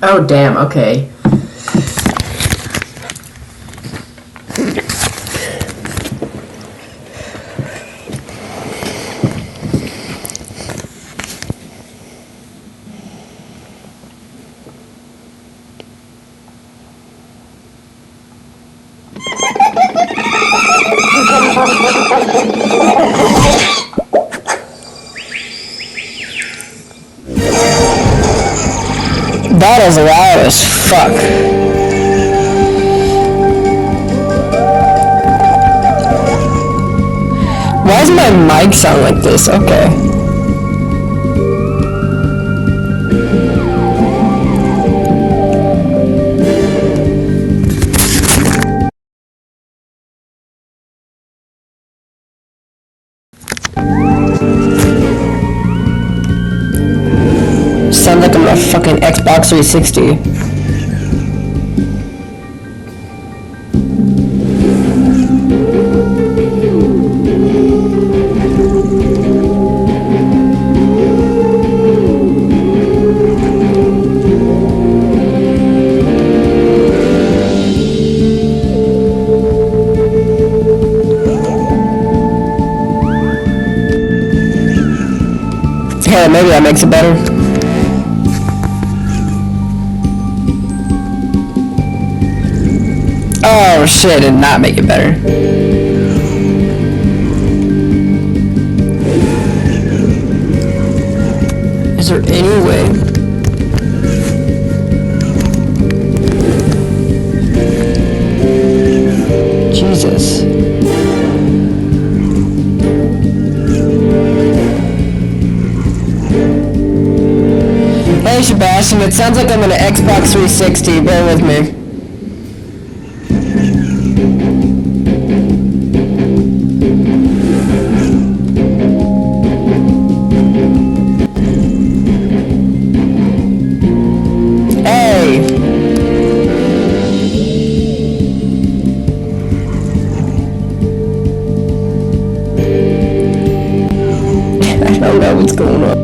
Oh, damn, okay. That is loud as fuck. Why does my mic sound like this? Okay. Sounds like I'm a fucking Xbox 360. Hey, maybe that makes it better. Oh shit, did not make it better. Is there any way? Jesus. Hey Sebastian, it sounds like I'm on an Xbox 360, bear with me. I don't know what's going on.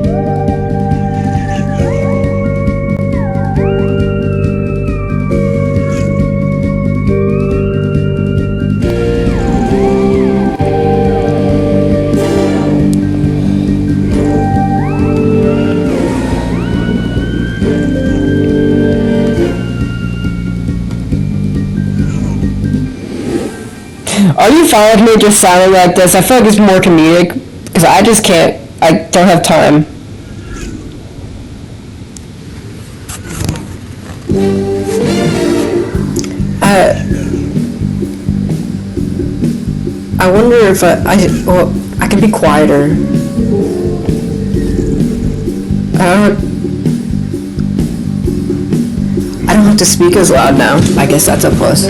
Are you fine with me just sounding like this? I feel like it's more comedic, because I just can't, I don't have time. I wonder if I can be quieter. I don't have to speak as loud now. I guess that's a plus.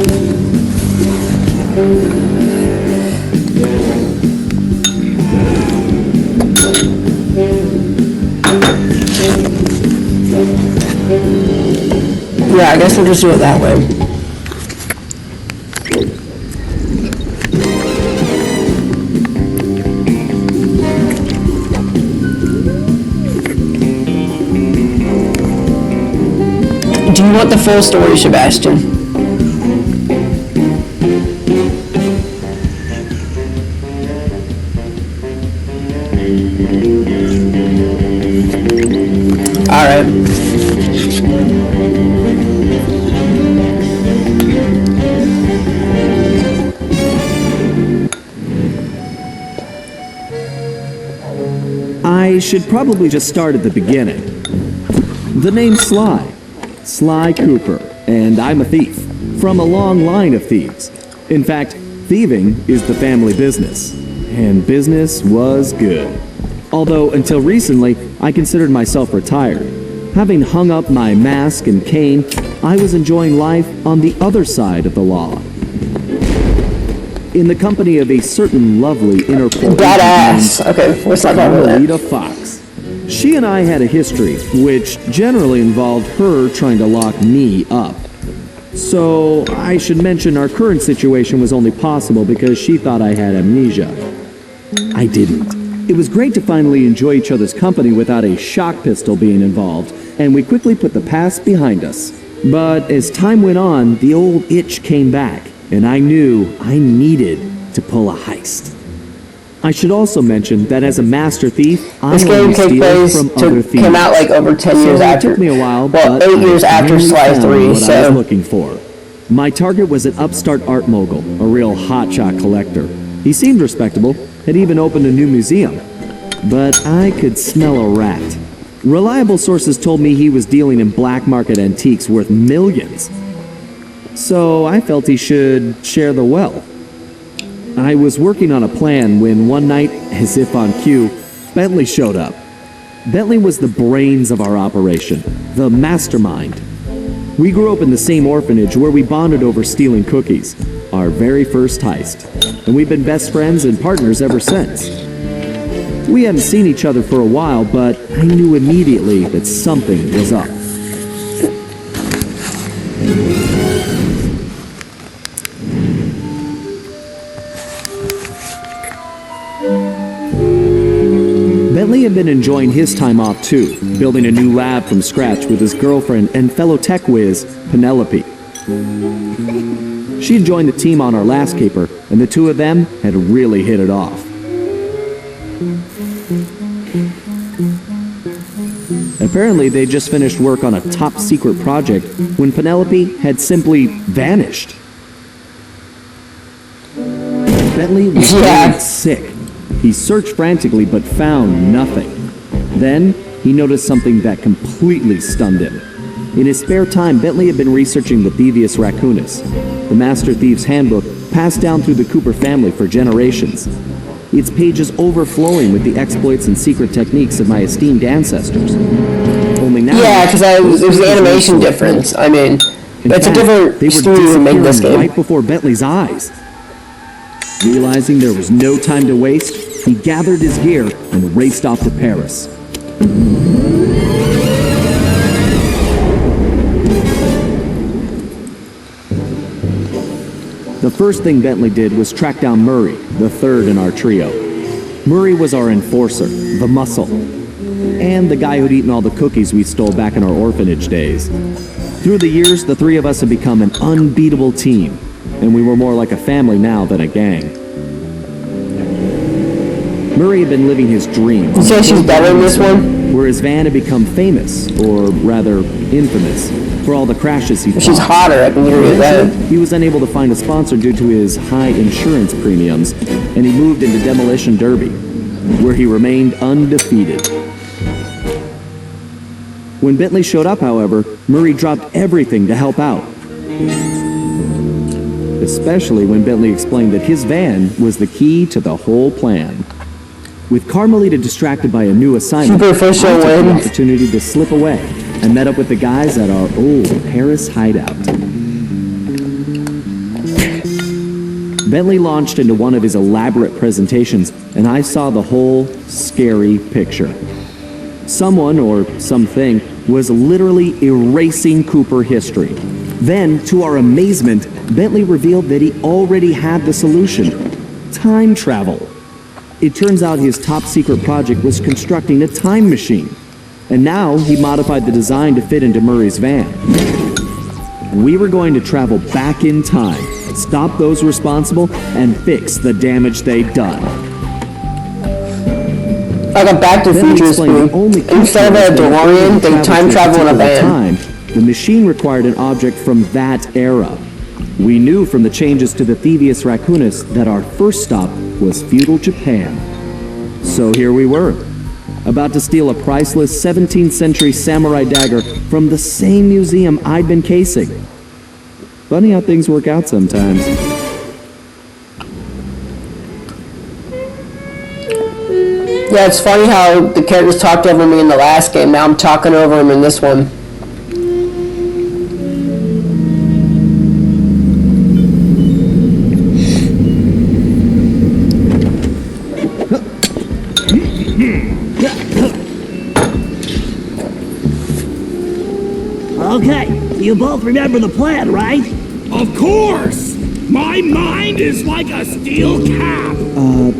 Yeah, I guess we'll just do it that way. Do you want the full story, Sebastian? Alright. I should probably just start at the beginning. The name's Sly. Sly Cooper, and I'm a thief. From a long line of thieves. In fact, thieving is the family business. And business was good. Although, until recently, I considered myself retired. Having hung up my mask and cane, I was enjoying life on the other side of the law. In the company of a certain lovely inner-corporate Badass. Okay, let's not talk about Carmelita Fox. She and I had a history, which generally involved her trying to lock me up. So, I should mention our current situation was only possible because she thought I had amnesia. I didn't. It was great to finally enjoy each other's company without a shock pistol being involved, and we quickly put the past behind us. But as time went on, the old itch came back, and I knew I needed to pull a heist. I should also mention that as a master thief, I This game only takes steal place from other thieves. came out like over 10 years So it after. took me a while, Well, but 8 years I after finally Sly found 3, what I so. was looking for. My target was an upstart art mogul, a real hotshot collector. He seemed respectable, had even opened a new museum. But I could smell a rat. Reliable sources told me he was dealing in black market antiques worth millions. So I felt he should share the wealth. I was working on a plan when one night, as if on cue, Bentley showed up. Bentley was the brains of our operation, the mastermind. We grew up in the same orphanage where we bonded over stealing cookies, our very first heist, and we've been best friends and partners ever since. We hadn't seen each other for a while, but I knew immediately that something was up. Bentley had been enjoying his time off too, building a new lab from scratch with his girlfriend and fellow tech whiz, Penelope. She had joined the team on our last caper, and the two of them had really hit it off. Apparently, they just finished work on a top secret project when Penelope had simply vanished. Bentley was getting sick. He searched frantically but found nothing. Then he noticed something that completely stunned him. In his spare time, Bentley had been researching the Thievius Raccoonus, the Master Thief's handbook passed down through the Cooper family for generations. Its pages overflowing with the exploits and secret techniques of my esteemed ancestors. Only now, Yeah, because there's the animation difference. I mean, that's a different they were studio who made this disappearing game. right before Bentley's eyes. Realizing there was no time to waste, he gathered his gear and raced off to Paris. The first thing Bentley did was track down Murray, the third in our trio. Murray was our enforcer, the muscle, and the guy who'd eaten all the cookies we stole back in our orphanage days. Through the years, the three of us had become an unbeatable team, and we were more like a family now than a gang. Murray had been living his dream. You say she's better in this one? Where his van had become famous, or rather, infamous, for all the crashes he'd She's caused. hotter, I can hear you that. He was unable to find a sponsor due to his high insurance premiums, and he moved into Demolition Derby, where he remained undefeated. When Bentley showed up, however, Murray dropped everything to help out. Especially when Bentley explained that his van was the key to the whole plan. With Carmelita distracted by a new assignment, Superficial I took the win. opportunity to slip away and met up with the guys at our old Paris hideout. Bentley launched into one of his elaborate presentations, and I saw the whole scary picture. Someone, or something, was literally erasing Cooper history. Then, to our amazement, Bentley revealed that he already had the solution: time travel. It turns out his top secret project was constructing a time machine. And now he modified the design to fit into Murray's van. We were going to travel back in time, stop those responsible, and fix the damage they'd done. Like a Back to the Bentley Future explained the only spoon. Instead of a catch was that in DeLorean, order they to time travel in a particular van. time, the machine required an object from that era. We knew from the changes to the Thievius Raccoonus that our first stop was feudal Japan. So here we were, about to steal a priceless 17th century samurai dagger from the same museum I'd been casing. Funny how things work out sometimes. Yeah, it's funny how the characters talked over me in the last game. Now I'm talking over them in this one. Okay, you both remember the plan, right? Of course! My mind is like a steel cap!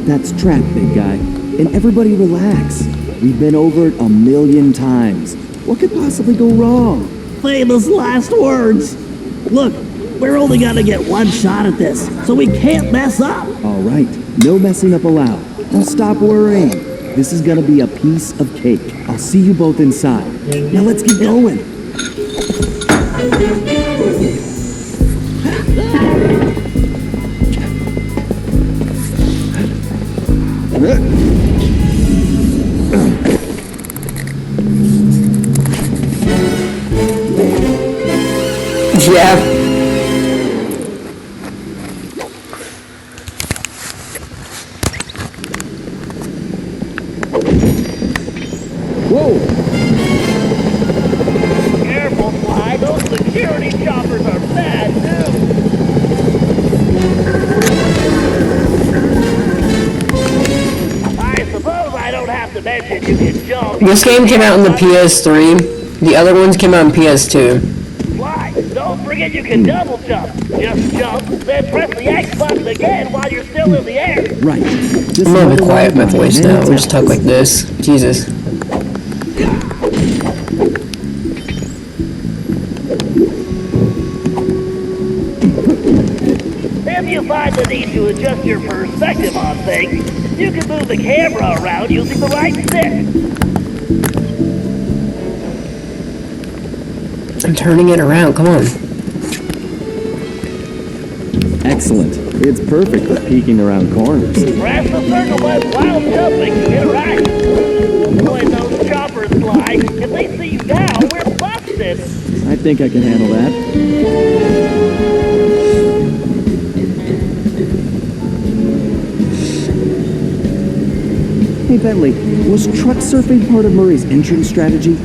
That's trap, big guy. And everybody relax. We've been over it 1,000,000 times. What could possibly go wrong? Famous last words. Look, we're only gonna get one shot at this, so we can't mess up. All right, no messing up allowed. Now stop worrying. This is gonna be a piece of cake. I'll see you both inside. Now let's get going. Yeah. Whoa! Careful, Sly. Those security choppers are bad news. I suppose I don't have to mention you can jump. This game came out on the PS3. The other ones came out on PS2. Sly, don't forget you can double jump. Just jump, then press the X button again while you're still in the air. Right. Just I'm gonna another be quiet my line, voice and now. it's We just talk like this. Jesus. If you find the need to adjust your perspective on things, you can move the camera around using the right stick. I'm turning it around. Come on. Excellent. It's perfect for peeking around corners. Press the circle button while jumping to get it right. Avoid those choppers, Sly. If they see you now, we're busted. I think I can handle that. Hey Bentley, was truck surfing part of Murray's entrance strategy? Of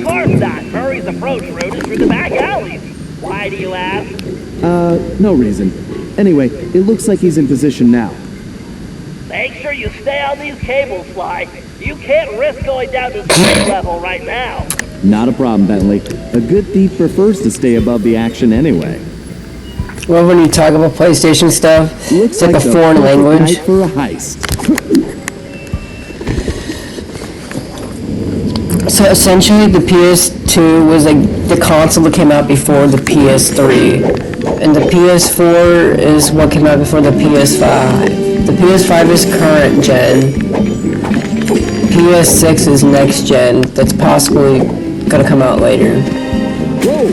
course not. Murray's approach route is through the back alleys. Why do you ask? No reason. Anyway, it looks like he's in position now. Make sure you stay on these cables, Sly. You can't risk going down to street level right now. Not a problem, Bentley. A good thief prefers to stay above the action anyway. Well, when you talk about PlayStation stuff, Looks it's like a the foreign perfect language. night for a heist. So essentially, the PS2 was like the console that came out before the PS3, and the PS4 is what came out before the PS5. The PS5 is current gen. PS6 is next gen. That's possibly gonna come out later. Whoa!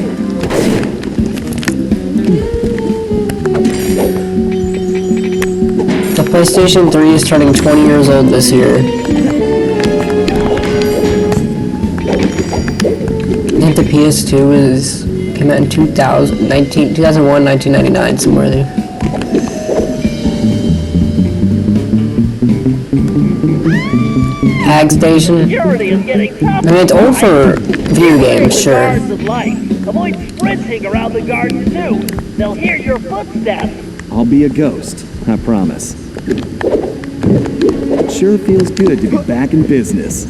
The PlayStation 3 is turning 20 years old this year. I think the PS2 came out in 2001, 1999, somewhere there. Hag Station. Security is getting tough. I mean, it's old for video games, The sure. guards of light. Avoid sprinting around the gardens too. They'll hear your footsteps. I'll be a ghost, I promise. It sure feels good to be back in business.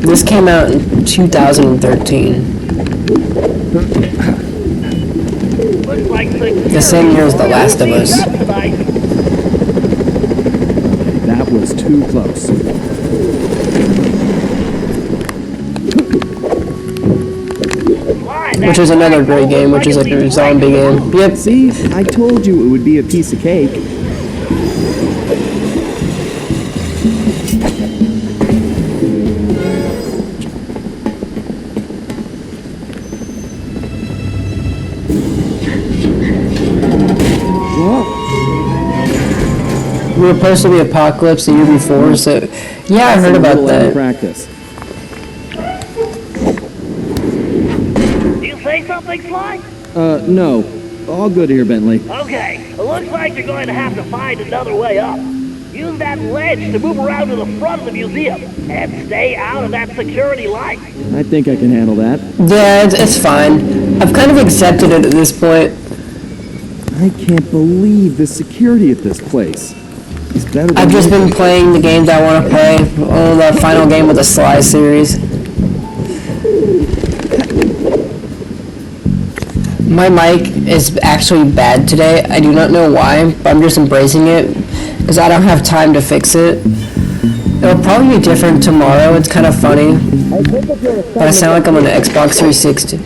This came out in 2013. Looks like security The same year as The Last of Us. is up tonight. That was too close. Why, Which is another great game, which is like a zombie game. Yep. See, I told you it would be a piece of cake. We were supposed to be Apocalypse the year before, so yeah, I heard about that. Practice. Do you say something, Sly? No. All good here, Bentley. Okay, it looks like you're going to have to find another way up. Use that ledge to move around to the front of the museum and stay out of that security light. I think I can handle that. Yeah, it's fine. I've kind of accepted it at this point. I can't believe the security at this place. It's better than I've just been playing the games I want to play. Oh, the final game of the Sly series. My mic is actually bad today. I do not know why, but I'm just embracing it because I don't have time to fix it. It'll probably be different tomorrow. It's kind of funny, but I sound like I'm on an Xbox 360.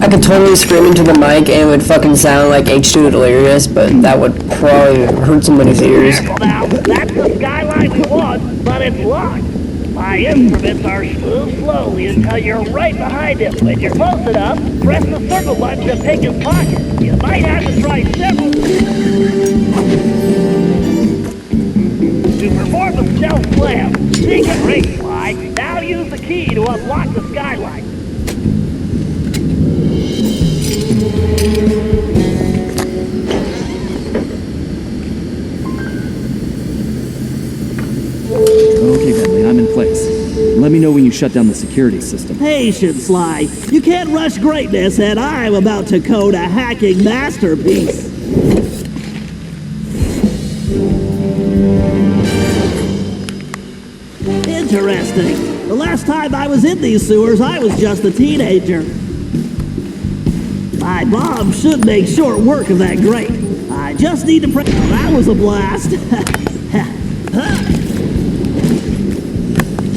I could totally scream into the mic and it would fucking sound like H2 Delirious, but that would probably hurt somebody's ears. Now, that's the skyline we want, but it's locked. My instruments are moved slowly until you're right behind him. When you're close enough, press the circle button to pick his pocket. You might have to try several. To perform the stealth slam, secret ring slide, now use the key to unlock the skylight. Okay, Bentley, I'm in place. Let me know when you shut down the security system. Patience, Sly. You can't rush greatness, and I'm about to code a hacking masterpiece. Interesting. The last time I was in these sewers, I was just a teenager. My mom should make short work of that grate. I just need to pray. That was a blast.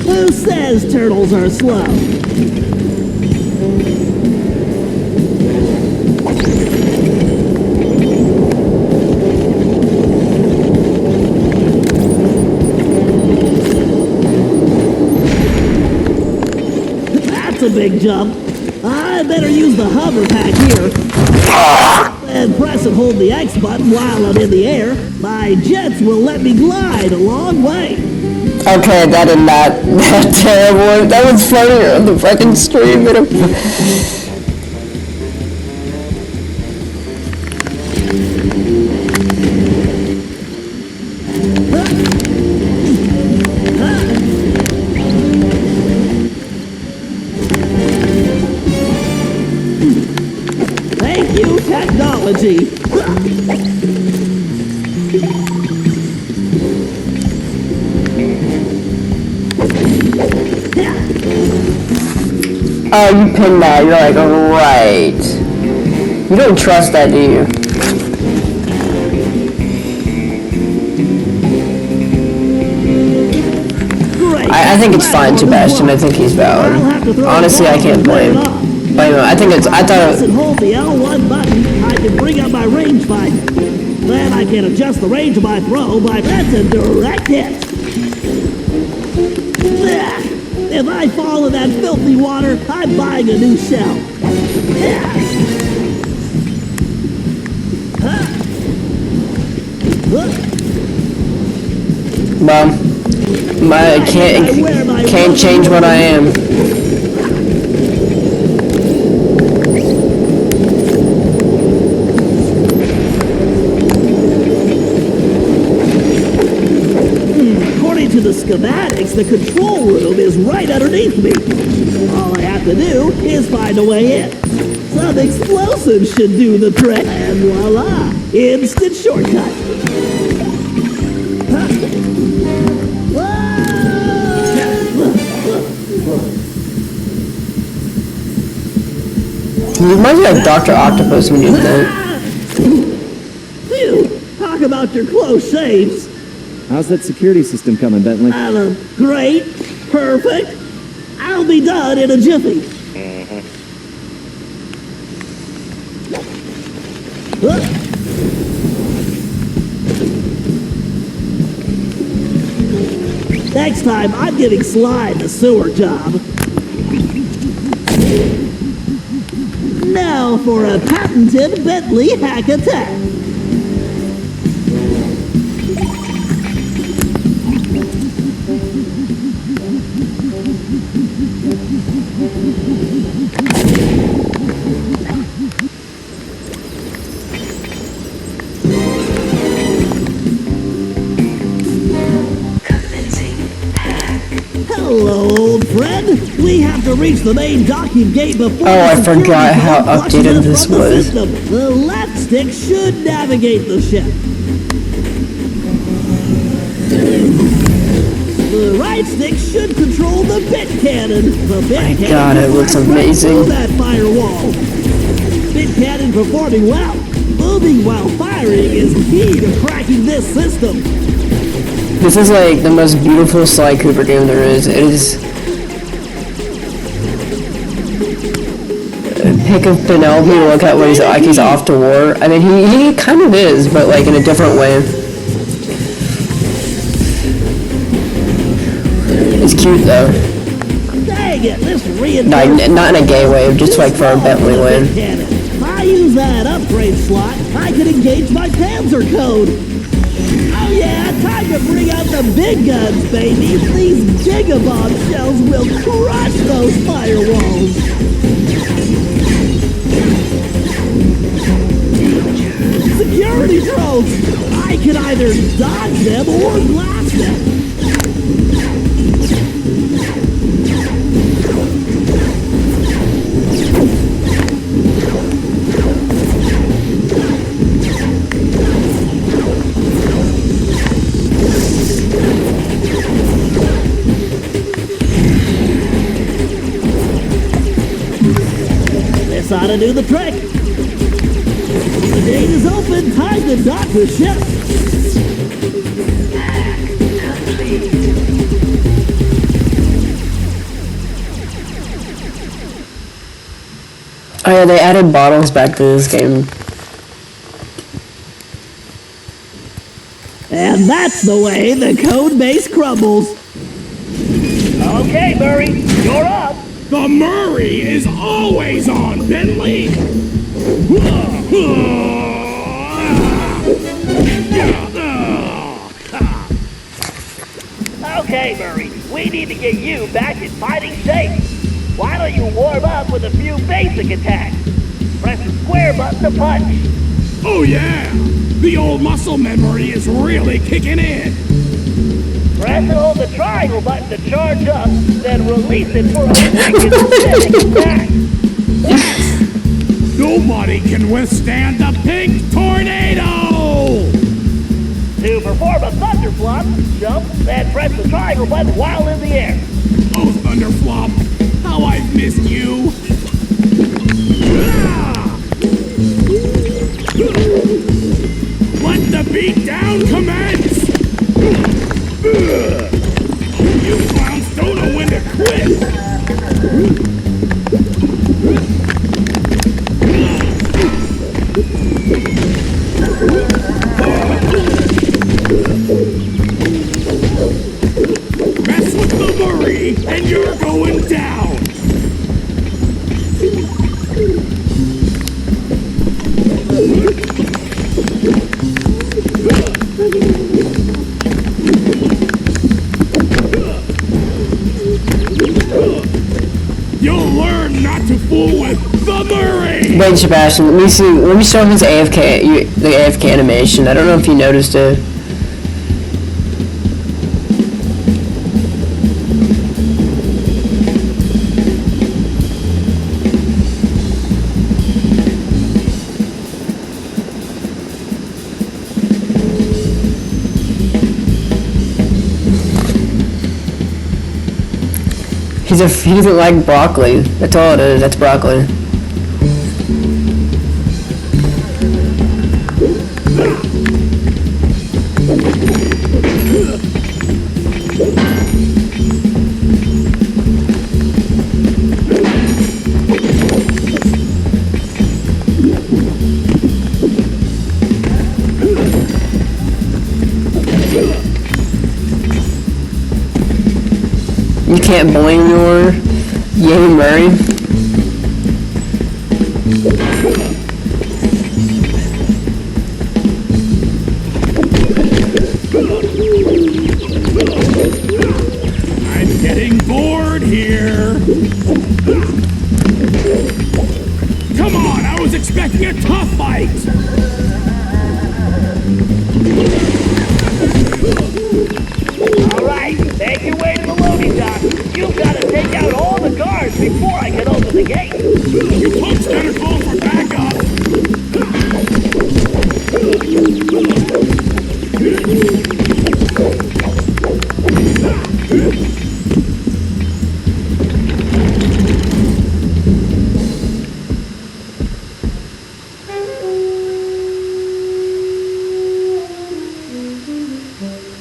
Who says turtles are slow? That's a big jump. I better use the hover pack here. And press and hold the X button while I'm in the air. My jets will let me glide a long way. Okay, that is not that terrible. That was funnier on the fucking stream. Thank you, technology. Oh, you pinned that. You're like, right. You don't trust that, do you? Great. I think it's fine, Sebastian. I think he's valid. Honestly, I can't blame. But anyway, I think it's. I Press thought. and hold the L1 button, I can bring up my rangefinder. Then I can adjust the range of my throw by pressing direct hit. If I fall in that filthy water, I'm buying a new shell. Mom, I can't change what I am. According to the schematics, the control room is right underneath me. All I have to do is find a way in. Some explosives should do the trick, and voila, instant shortcut. You might be like Dr. Octopus when you think. Phew, talk about your close shaves. How's that security system coming, Bentley? Great, perfect. I'll be done in a jiffy. Next time, I'm giving Sly the sewer job. Now for a patented Bentley hack attack. Hello, old friend. We have to reach the main docking gate before. Oh, I the security forgot how code flushes updated us this from the was. system. The left stick should navigate the ship. The right stick should control the bit cannon. The bit cannon God, it looks flies right amazing. through that firewall. Bit cannon performing well. Moving while firing is key to cracking this system. This is like the most beautiful Sly Cooper game there is. It is. Pick of Penelope, look at when he's like he's off to war. I mean, he kind of is, but like in a different way. It's cute though. Dang it, this Not, reinforced not in a gay way, just like for a Bentley win. cannon. If I use that upgrade slot, I can engage my Panzer code. Oh yeah, time to bring out the big guns, baby. These gigabomb shells will crush those firewalls. Security drones! I can either dodge them or blast them. This ought to do the trick. The gate is open. Time to dock the ship. Oh yeah, they added bottles back to this game. And that's the way the code base crumbles. Okay, Murray, you're up. The Murray is always on, Bentley! Okay, Murray, we need to get you back in fighting shape. Why don't you warm up with a few basic attacks? Press the square button to punch. Oh yeah! The old muscle memory is really kicking in! Press and hold the triangle button to charge up, then release it for a quick and steady attack. Nobody can withstand the pink tornado! To perform a thunder flop, jump, then press the triangle button while in the air. Oh, Thunderflop, how I've missed you! Ah! Let the beatdown commence! You clowns don't know when to quit! Mess with the Murray, and you're going down! You'll learn not to fool with the Murray! Wait, Sebastian, let me see. Let me show him his AFK, the AFK animation. I don't know if you noticed it. He doesn't like broccoli. That's all it is. That's broccoli. You can't blame your Yay Murray. I'm getting bored here. Come on, I was expecting a tough fight. All right, make your way to the loading dock. You've got to take take out all the guards before I can open the gate. You punks better call for backup.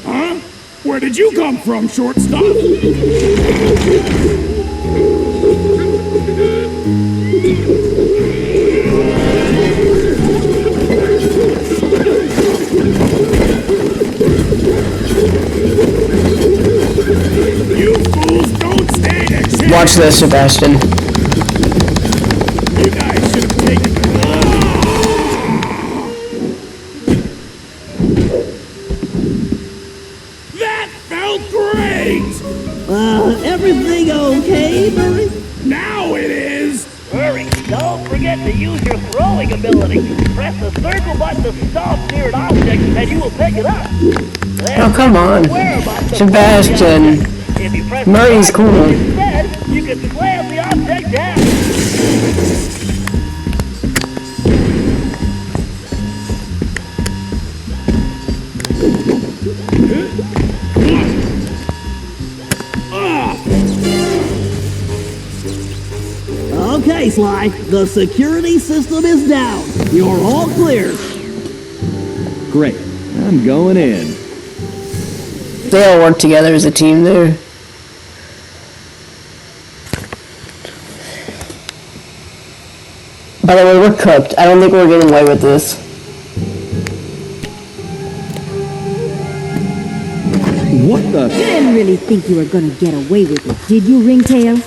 Huh? Where did you come from, shortstop? You fools don't stand a chance! Watch this, Sebastian. You guys should have taken That felt great! Everything okay, Murray? Now it is! Hurry, don't forget to use your throwing ability. Press the circle button to stop near an object and you will pick it up. Oh, come on. Sebastian. If you press Murray's the cool. button instead, you can slam the object down. Okay, Sly, the security system is down. You're all clear. Great. I'm going in. They all work together as a team there. By the way, we're cooked. I don't think we're getting away with this. What the? You didn't really think you were gonna get away with it, did you, Ringtail?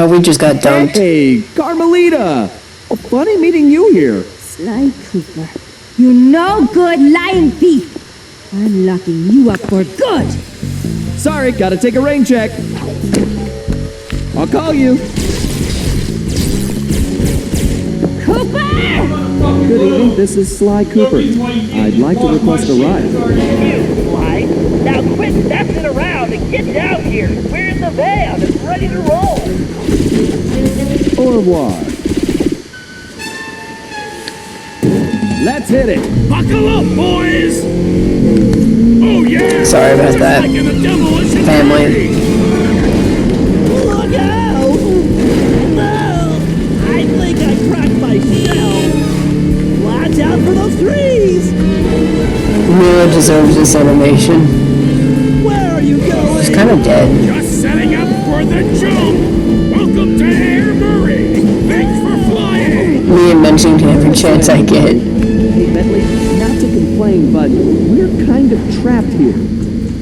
We just got dumped. Hey, Carmelita! Oh, funny meeting you here. Sly Cooper, you no good lying thief! I'm locking you up for good! Sorry, gotta take a rain check. I'll call you. Cooper! Good evening, this is Sly Cooper. I'd like to request a ride. You, Sly. Now quit messing around and get down here. We're in the van and ready to roll. Au revoir. Let's hit it. Buckle up, boys! Oh yeah! Sorry about Just that. like in the Demolition Family. Derby. Look out! No! I think I cracked my shell. Watch out for those trees! Mila deserves this animation. Where are you going? She's kind of dead. Just setting up for the jump! Welcome to Air Murray! Thanks for flying! Me mentioning to every chance I get. Hey, Bentley, not to complain, but we're kind of trapped here.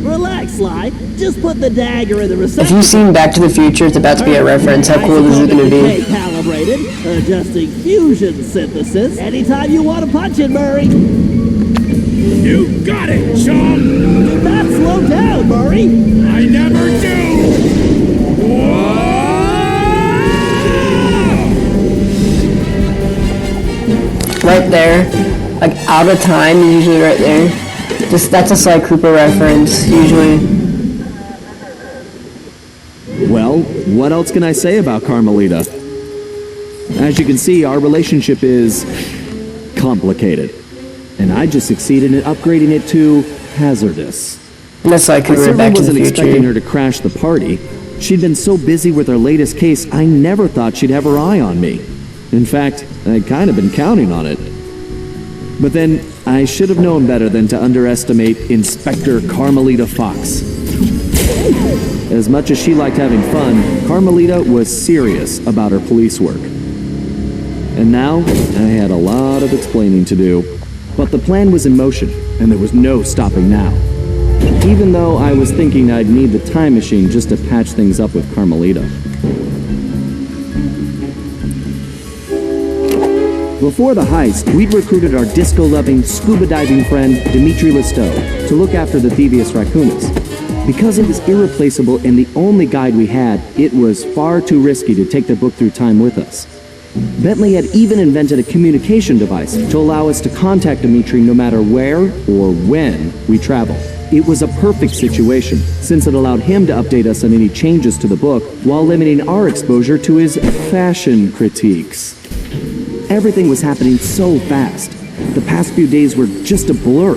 Relax, Sly. Just put the dagger in the If receptacle. you've seen Back to the Future, it's about to be a reference. How cool is it going to be? Calibrated, adjusting fusion synthesis. Anytime you want to punch it, Murray. You got it, chum! Do not slow down, Murray. I never do! Whoa! Right there. Like, out of time is usually right there. Just, that's a Sly Cooper reference, usually. Well, what else can I say about Carmelita? As you can see, our relationship is complicated. And I just succeeded in upgrading it to hazardous. And that's Sly I Cooper in certainly Back to the wasn't expecting her Future. to crash the party. She'd been so busy with her latest case, I never thought she'd have her eye on me. In fact, I'd kind of been counting on it. But then, I should have known better than to underestimate Inspector Carmelita Fox. As much as she liked having fun, Carmelita was serious about her police work. And now, I had a lot of explaining to do. But the plan was in motion, and there was no stopping now. Even though I was thinking I'd need the time machine just to patch things up with Carmelita. Before the heist, we'd recruited our disco-loving, scuba-diving friend, Dimitri Listeau, to look after the Thievius Raccoonus. Because it was irreplaceable and the only guide we had, it was far too risky to take the book through time with us. Bentley had even invented a communication device to allow us to contact Dimitri no matter where or when we traveled. It was a perfect situation, since it allowed him to update us on any changes to the book while limiting our exposure to his fashion critiques. Everything was happening so fast. The past few days were just a blur.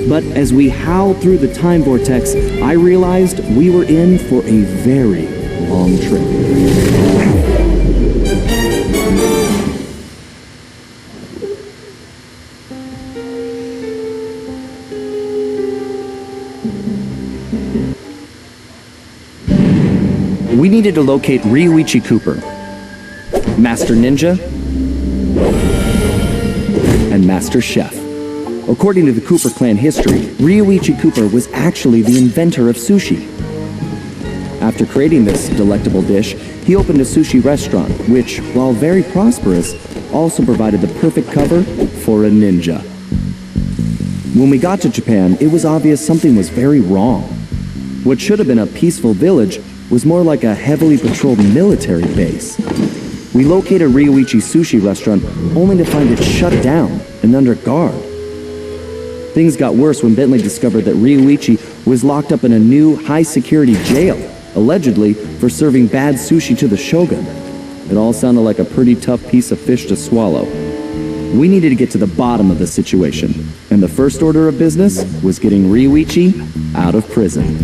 But as we howled through the time vortex, I realized we were in for a very long trip. We needed to locate Ryuichi Cooper, Master Ninja, and Master Chef. According to the Cooper clan history, Ryuichi Cooper was actually the inventor of sushi. After creating this delectable dish, he opened a sushi restaurant, which, while very prosperous, also provided the perfect cover for a ninja. When we got to Japan, it was obvious something was very wrong. What should have been a peaceful village was more like a heavily patrolled military base. We located Ryuichi Sushi restaurant only to find it shut down and under guard. Things got worse when Bentley discovered that Ryuichi was locked up in a new high-security jail, allegedly for serving bad sushi to the shogun. It all sounded like a pretty tough piece of fish to swallow. We needed to get to the bottom of the situation, and the first order of business was getting Ryuichi out of prison.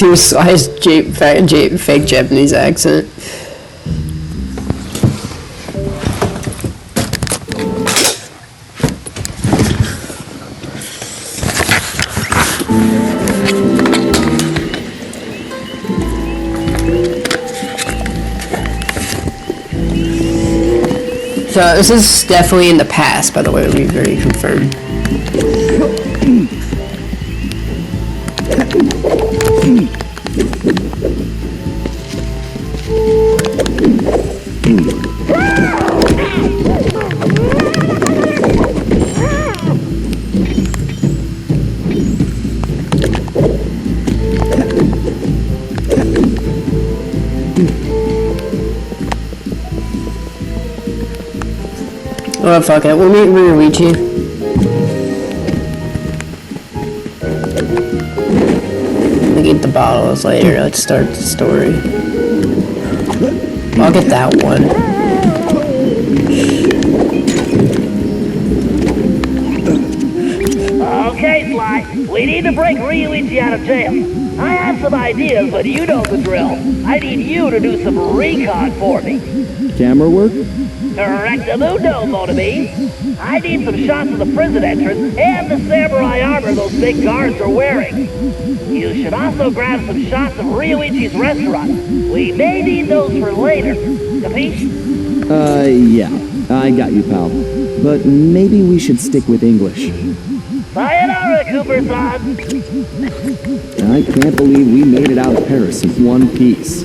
He was fake Japanese accent. So this is definitely in the past, by the way, we very confirmed. Oh, fuck it. We'll meet Ryuichi. We'll get the bottles later. Let's start the story. I'll get that one. Okay, Sly. We need to break Ryuichi out of jail. I have some ideas, but you know the drill. I need you to do some recon for me. Camera work? Correctamundo, Motobi. I need some shots of the prison entrance and the samurai armor those big guards are wearing. You should also grab some shots of Ryuichi's restaurant. We may need those for later. Capiche? Yeah. I got you, pal. But maybe we should stick with English. Sayonara, Cooper-san. I can't believe we made it out of Paris in one piece.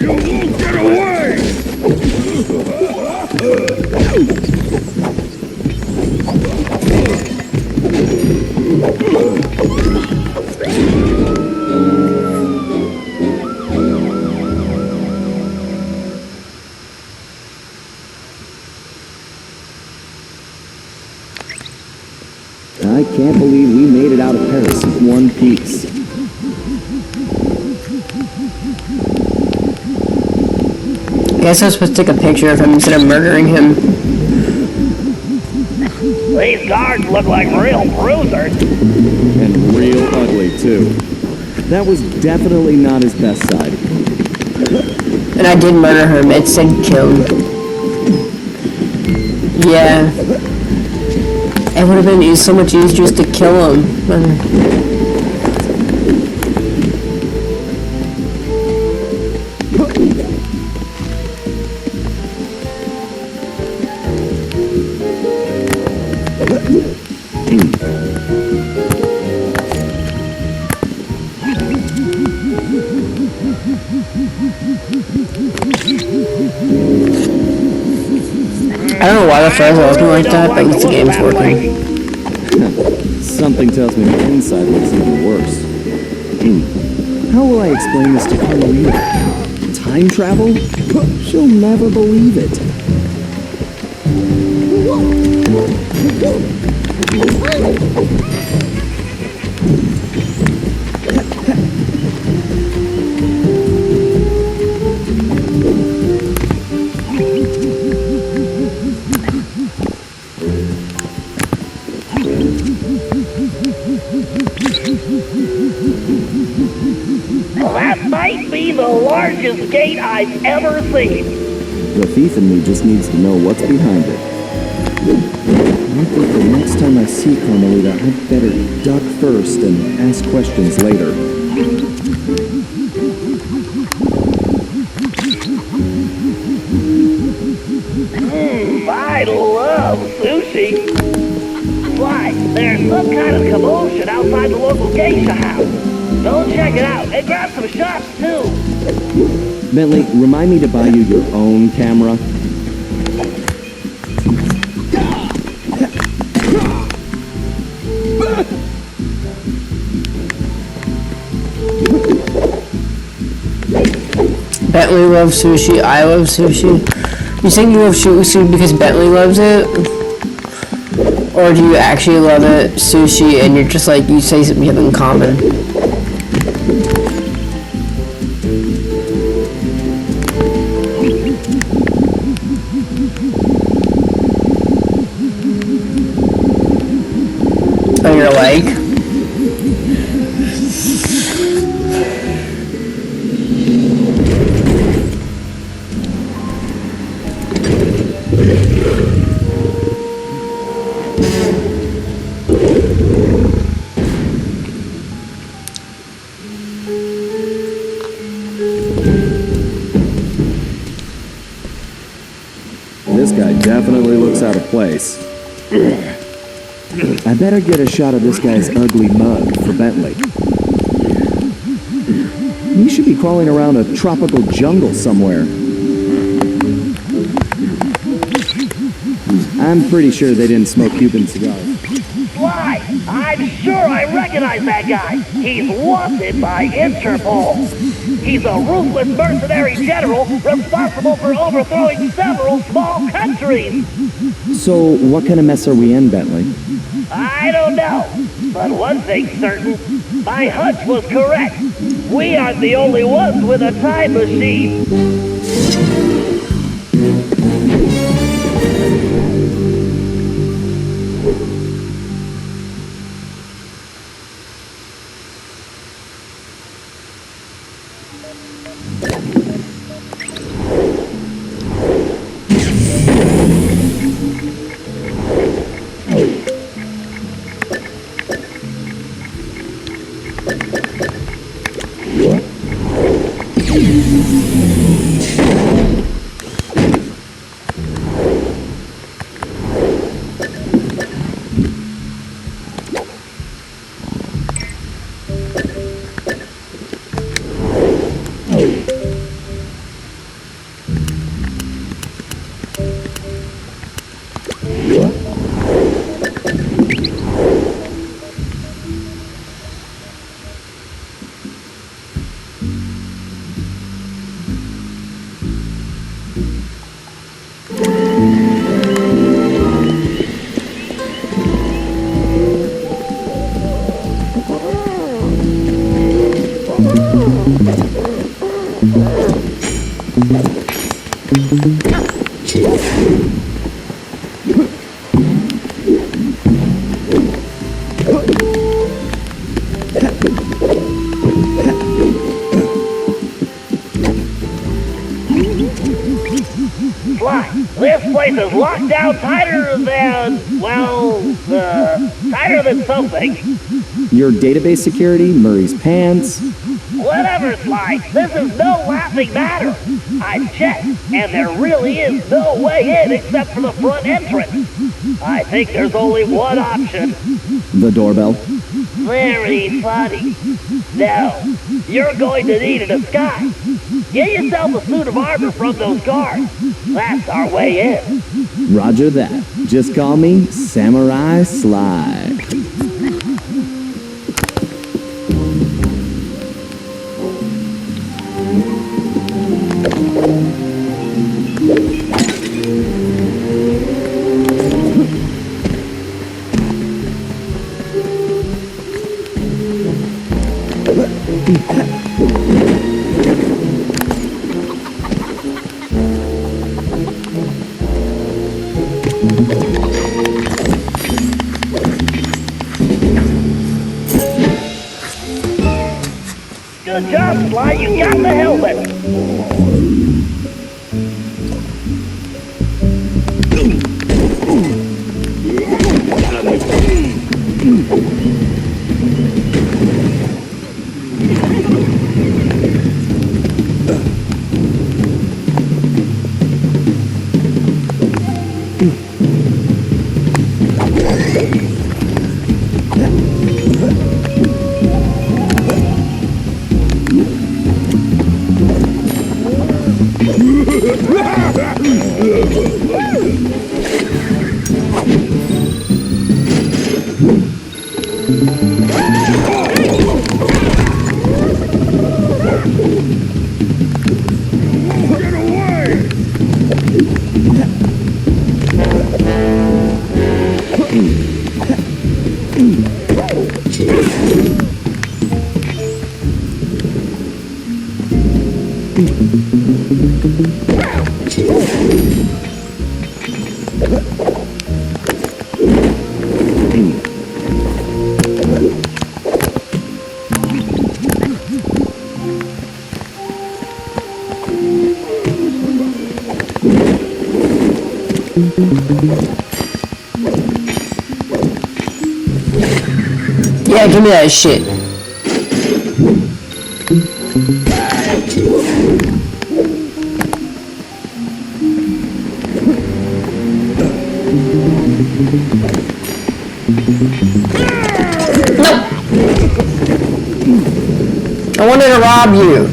You won't get away! I can't believe we made it out of Paris in one piece. guess I was supposed to take a picture of him instead of murdering him. These guards look like real bruisers. And real ugly, too. That was definitely not his best side. And I did murder him. It said kill. Yeah. It would have been so much easier just to kill him. I don't know why the fries are looking like that, but at least the game's working. Something tells me the inside looks even worse. How will I explain this to Carmelita? Time travel? She'll never believe it. Well, that might be the largest gate I've ever seen. The thief in me just needs to know what's behind it. I think the next time I see Carmelita, I'd better duck first and ask questions later. I love sushi. Why, there's some kind of commotion outside the local geisha house. Go check it out and grab some shots too. Bentley, remind me to buy you your own camera. Bentley loves sushi. I love sushi. You think you love sushi because Bentley loves it? Or do you actually love it, sushi, and you're just like, you say something in common? Oh, you're like? This guy definitely looks out of place. I better get a shot of this guy's ugly mug for Bentley. He should be crawling around a tropical jungle somewhere. I'm pretty sure they didn't smoke Cuban cigars. Why? I'm sure I recognize that guy. He's wanted by Interpol. He's a ruthless mercenary general responsible for overthrowing several small countries. So, what kind of mess are we in, Bentley? I don't know, but one thing's certain. My hunch was correct. We aren't the only ones with a time machine. Sly, this place is locked down tighter than, well, tighter than something. Your database security, Murray's pants. Whatever, Sly, this is no laughing matter. I checked, and there really is no way in except for the front entrance. I think there's only one option. The doorbell. Very funny. Now, you're going to need a disguise. Get yourself a suit of armor from those guards. That's our way in. Roger that. Just call me Samurai Sly. Good job, Sly. You got the helmet. Get away! Yeah, give me that shit. No! I wanted to rob you.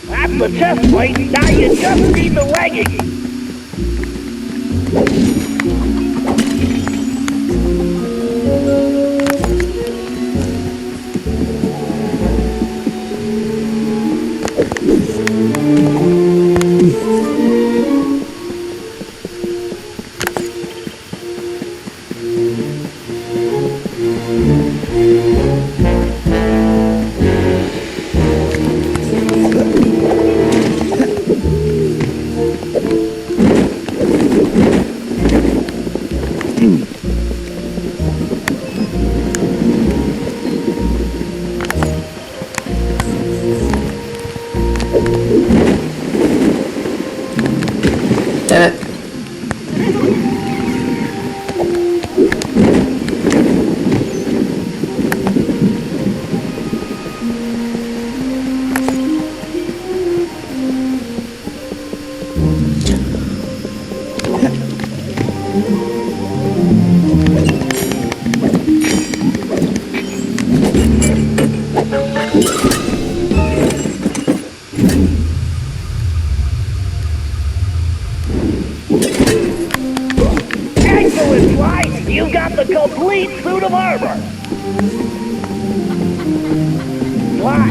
That's the chest plate. Now you just need the leggings.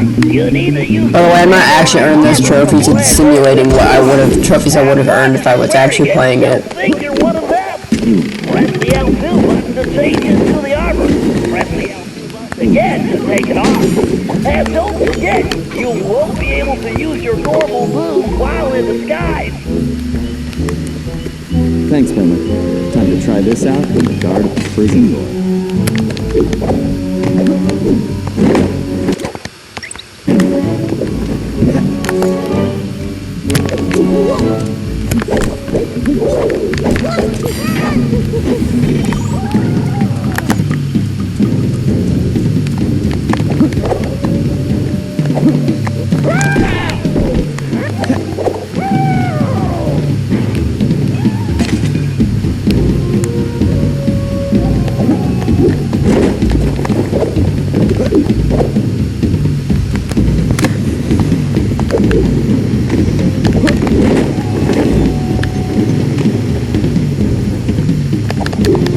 You need to use By the way, I'm not actually earning those trophies. It's simulating what trophies I would have earned if I was actually playing it. think you're one of them. Press the L2 button to change into the armor. Press the L2 button again to take it off. And don't forget, you won't be able to use your normal moves while in disguise. Thanks, Boomer. Time to try this out with the guard at the prison door.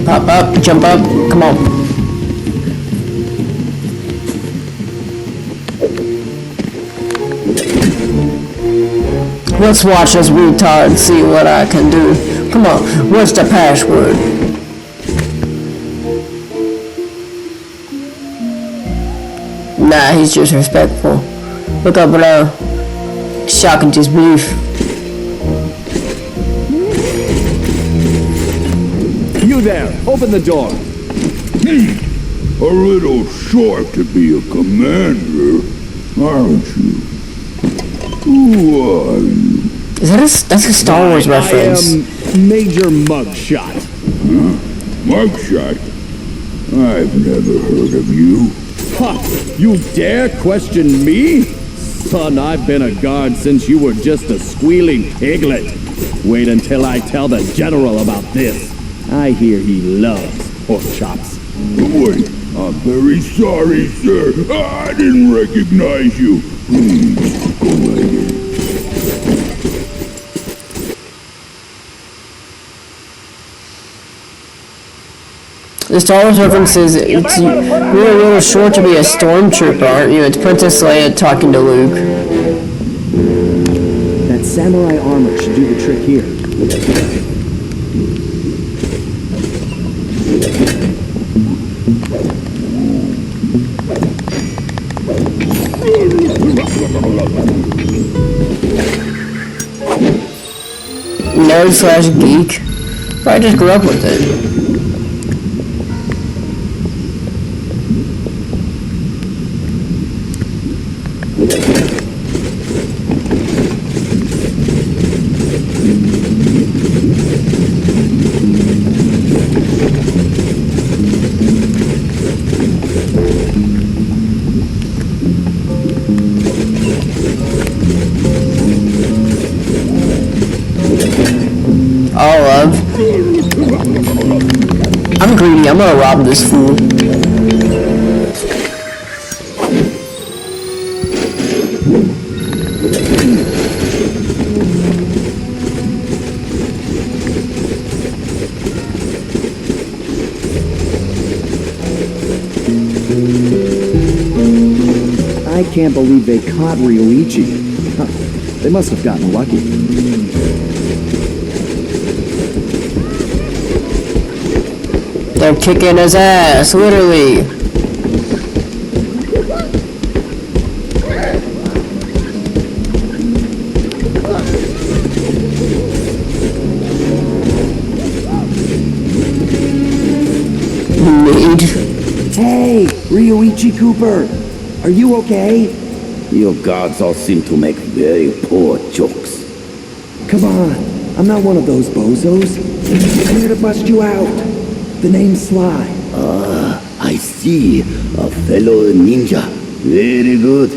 Pop up, jump up, come on. Let's watch this retard see what I can do. Come on, what's the password? Nah, he's just respectful. Look up below. Shocking disbelief. You there! Open the door! A little short to be a commander, aren't you? Who are you? That's a Star Wars reference. I am Major Mugshot. Mugshot? I've never heard of you. Ha! You dare question me? Son, I've been a guard since you were just a squealing piglet. Wait until I tell the general about this. I hear he loves pork chops. Wait, I'm very sorry, sir. I didn't recognize you. Please, go ahead. The Star Wars references, you're a little short to be a stormtrooper, aren't you? It's Princess Leia talking to Luke. That samurai armor should do the trick here. Nerd slash geek. I just grew up with it. I'm greedy, I'm gonna rob this fool. I can't believe they caught Ryoichi. Huh. They must have gotten lucky. They're kicking his ass, literally. Need. Hey, Ryoichi Cooper, are you okay? Your guards all seem to make very poor jokes. Come on, I'm not one of those bozos. I'm here to bust you out. The name's Sly. I see. A fellow ninja. Very good.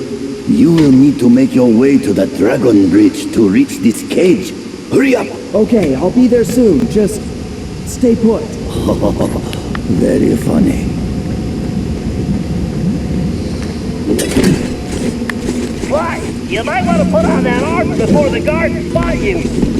You will need to make your way to the Dragon Bridge to reach this cage. Hurry up! Okay, I'll be there soon. Just stay put. Very funny. Why? You might want to put on that armor before the guards spot you.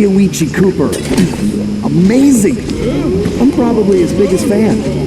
Yoichi Cooper. Amazing! I'm probably his biggest fan.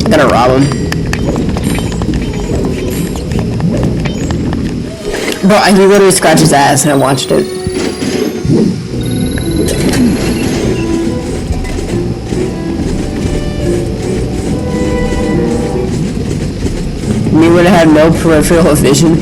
Gotta rob him. Bro, he literally scratched his ass and I watched it. Me would have had no peripheral vision.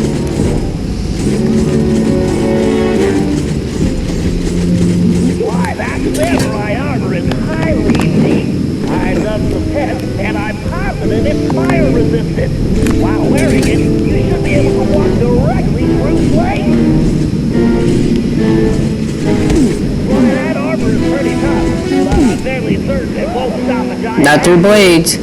Why, that samurai armor is highly unique. I've done some tests, and I'm positive it's fire resistant. While wearing it, you should be able to walk directly through flames. Why, that armor is pretty tough, but I'm fairly certain it won't stop a giant. Not through blades.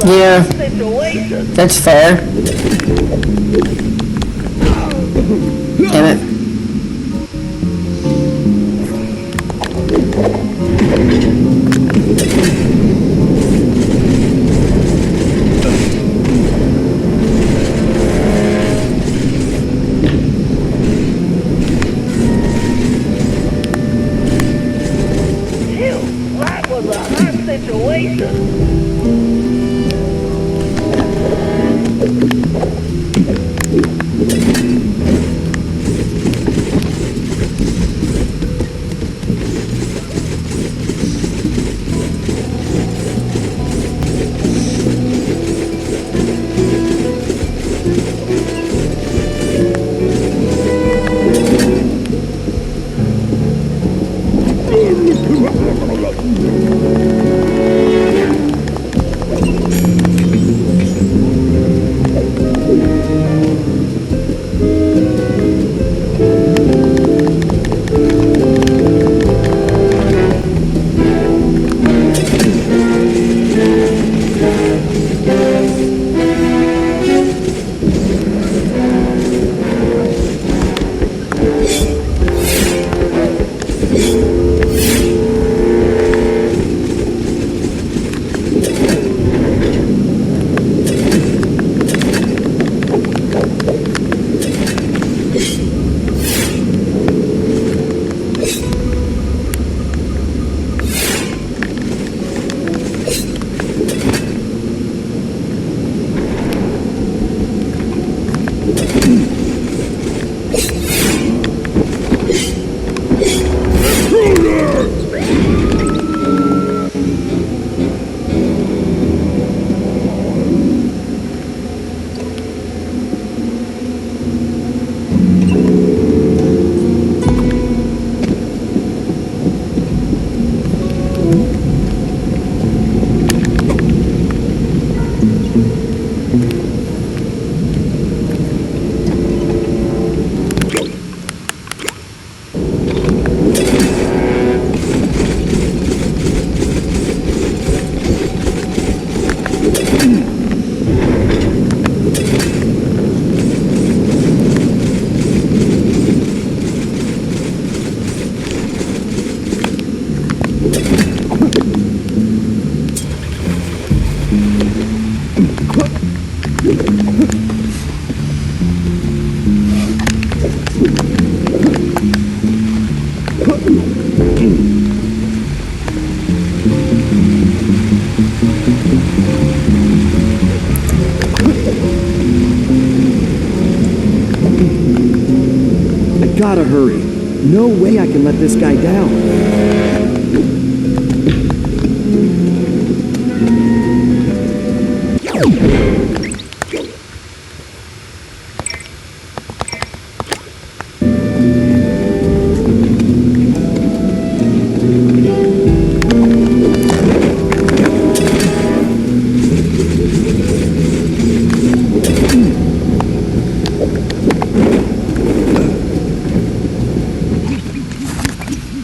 Yeah, that's fair. Damn it. That was a hot situation. gotta hurry. No way I can let this guy down.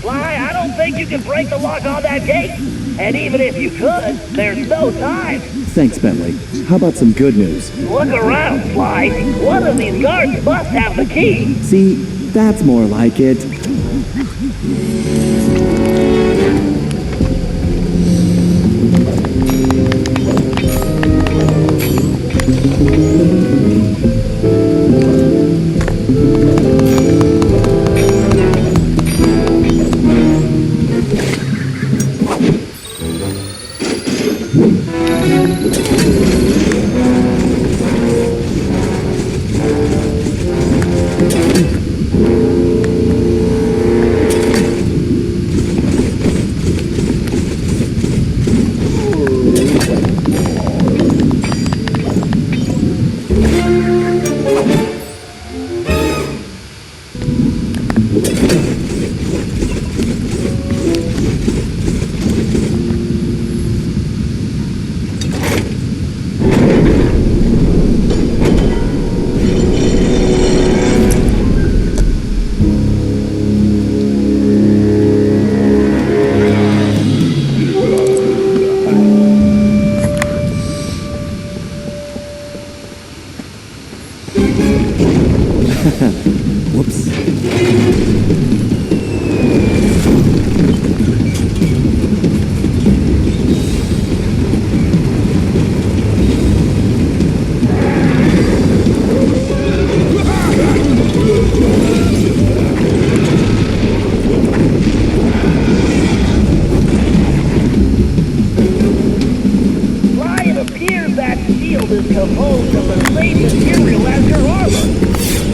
Sly, I don't think you can break the lock on that gate. And even if you could, there's no time. Thanks, Bentley. How about some good news? Look around, Sly. One of these guards must have the key. See, that's more like it. Whoops. Sly, it appears that shield is composed of the same material as your armor.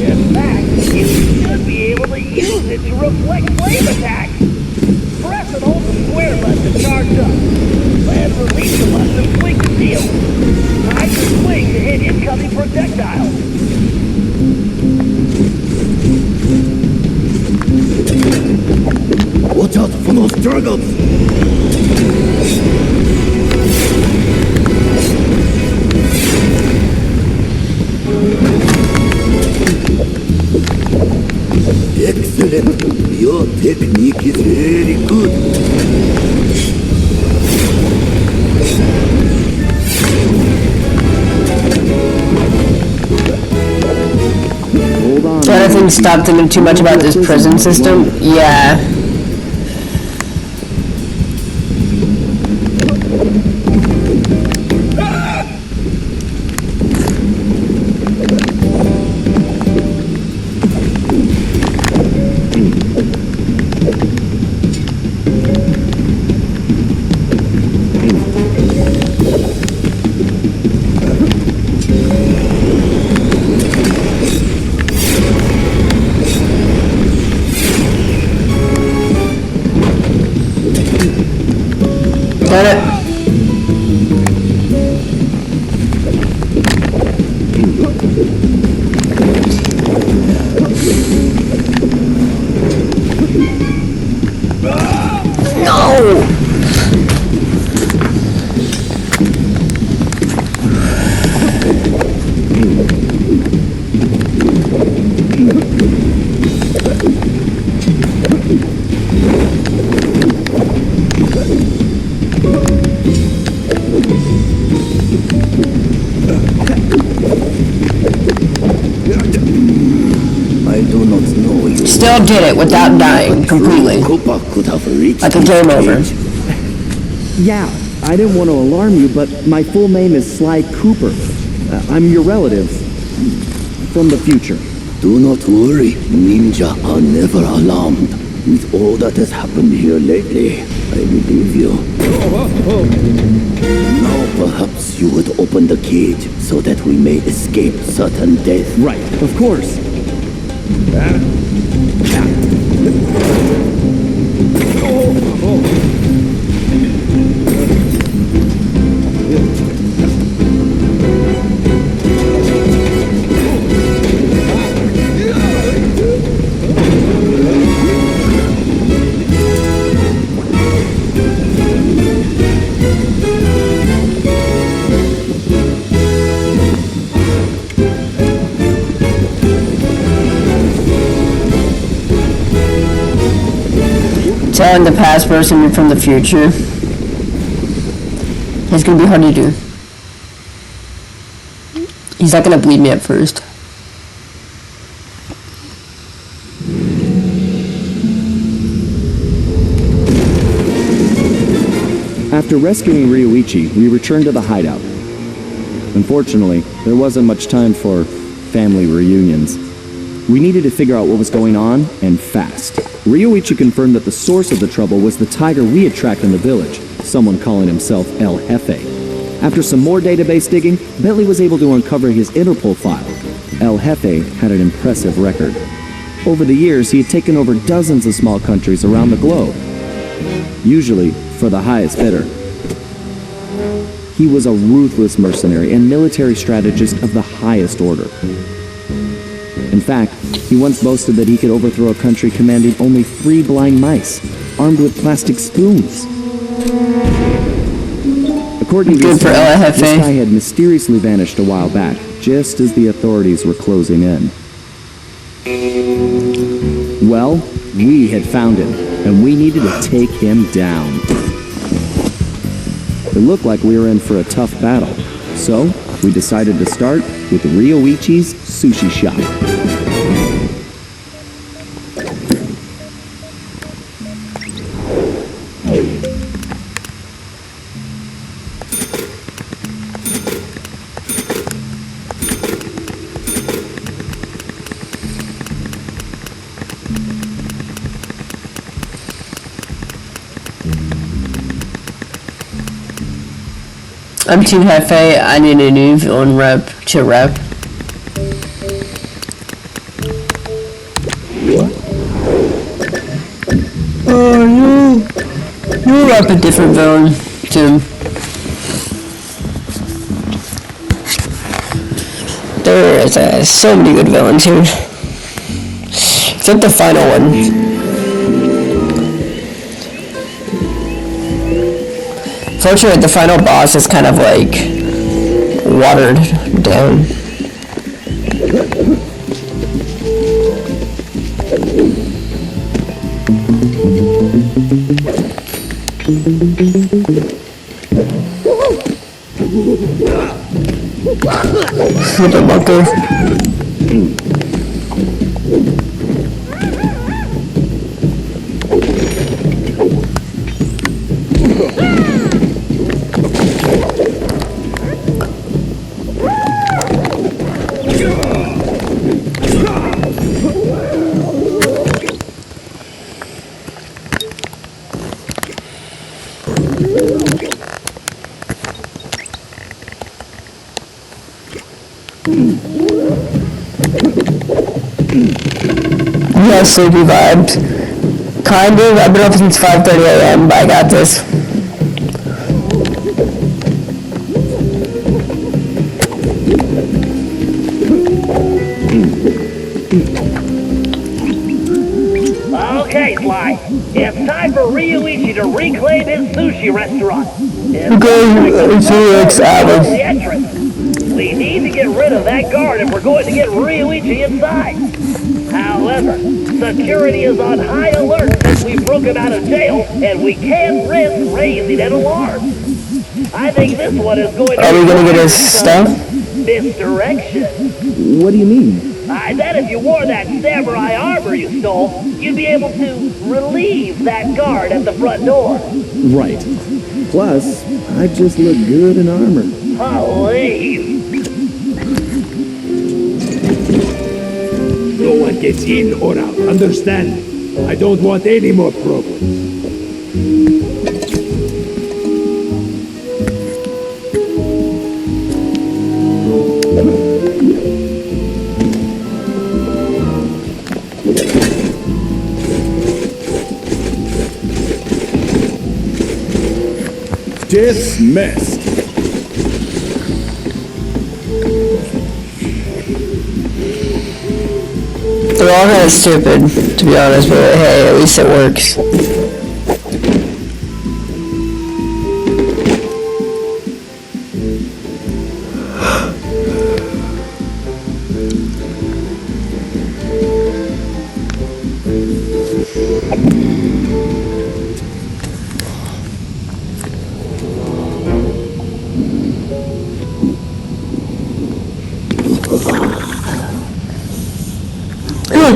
In fact, you should be able to use it to reflect flame attacks. Press and hold the square button to charge up. Then release the button to swing the shield. Time to swing to hit incoming projectiles. Watch out for those dragons! Excellent! Your technique is very good. Hold on. Jonathan stopped thinking too much about this prison system. Yeah. Got it. No! I do not know you. Still did it without dying completely. Cooper could have reached Like a this game over. stage. Yeah, I didn't want to alarm you, but my full name is Sly Cooper. I'm your relative. From the future. Do not worry, ninja are never alarmed. With all that has happened here lately, I believe you. Now perhaps you would open the cage so that we may escape certain death. Right, of course. telling the past person from the future. It's gonna be hard to do. He's not gonna believe me at first. After rescuing Ryoichi, we returned to the hideout. Unfortunately, there wasn't much time for family reunions. We needed to figure out what was going on, and fast. Ryoichi confirmed that the source of the trouble was the tiger we had tracked in the village, someone calling himself El Jefe. After some more database digging, Bentley was able to uncover his Interpol file. El Jefe had an impressive record. Over the years, he had taken over dozens of small countries around the globe, usually for the highest bidder. He was a ruthless mercenary and military strategist of the highest order. In fact, he once boasted that he could overthrow a country commanding only 3 blind mice, armed with plastic spoons. According to his Good for family, El this Jefe. guy had mysteriously vanished a while back, just as the authorities were closing in. Well, we had found him, and we needed to take him down. It looked like we were in for a tough battle, so we decided to start with Ryoichi's sushi shop. I'm Team Hefe. I need a new villain rep to rep. Oh, you rep a different villain, Tim. There is so many good villains here. Except the final one. Fortunately, the final boss is kind of like watered down. The bunker. Yeah, sleepy vibes. Kind of. I've been up since 5:30 a.m., but I got this. Okay, Sly. It's time for Ryoichi to reclaim his sushi restaurant. Felix Allen. The entrance. We need to get rid of that guard if we're going to get Ryoichi inside. However, security is on high alert since we broke him out of jail, and we can't risk raising an alarm. I think this one is going to... Are we gonna get his stuff? Misdirection. What do you mean? I bet if you wore that samurai armor you stole, you'd be able to relieve that guard at the front door. Right. Plus, I just look good in armor. Holy! No one gets in or out, understand? I don't want any more problems. Dismissed. They're all kind of stupid, to be honest, but hey, at least it works.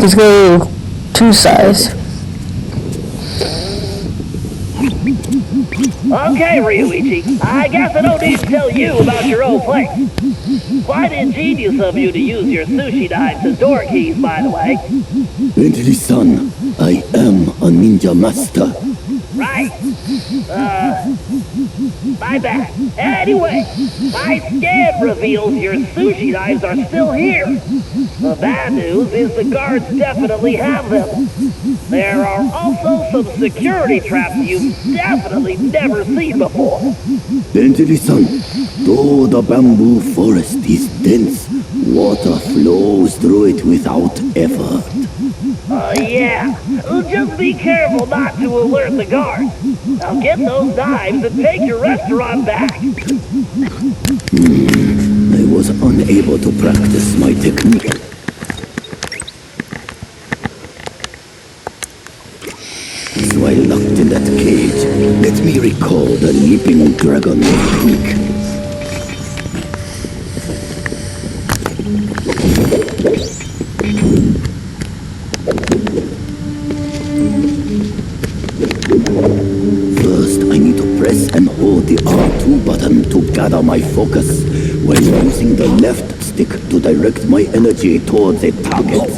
Let's go 2 size. Okay, Ryuichi, I guess I don't need to tell you about your old place. Quite ingenious of you to use your sushi knives as door keys, by the way. Bentley-san, I am a ninja master. Right. My bad. Anyway, my scan reveals your sushi knives are still here. The bad news is the guards definitely have them. There are also some security traps you've definitely never seen before. Bentley-san, though the bamboo forest is dense, water flows through it without effort. Yeah. Just be careful not to alert the guards. Now get those knives and take your restaurant back. I was unable to practice my technique. So I locked in that cage. Let me recall the leaping dragon technique. First, I need to press and hold the R2 button to gather my focus, while using the left stick to direct my energy towards a target.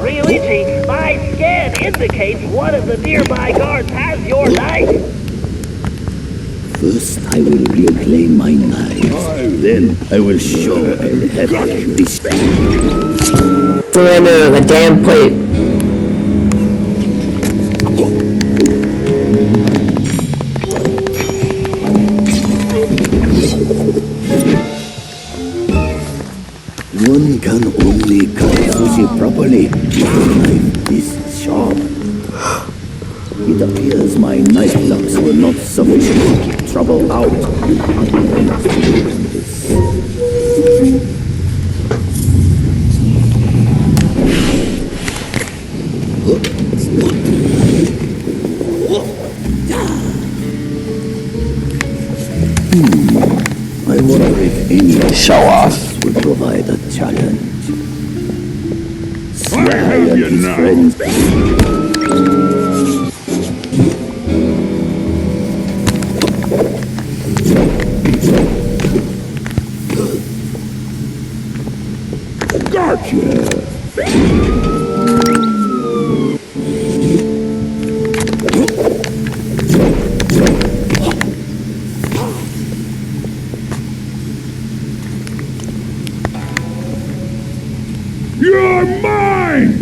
Ryuichi, my scan indicates one of the nearby guards has your knife. First, I will reclaim my knives. Then, I will show I'll have this. Surrender the damn plate. One can only cut sushi properly if the knife is sharp. It appears my knife locks were not sufficient to keep trouble out. I wonder if any Show off. will provide a challenge. I have you now. Friends. You're mine!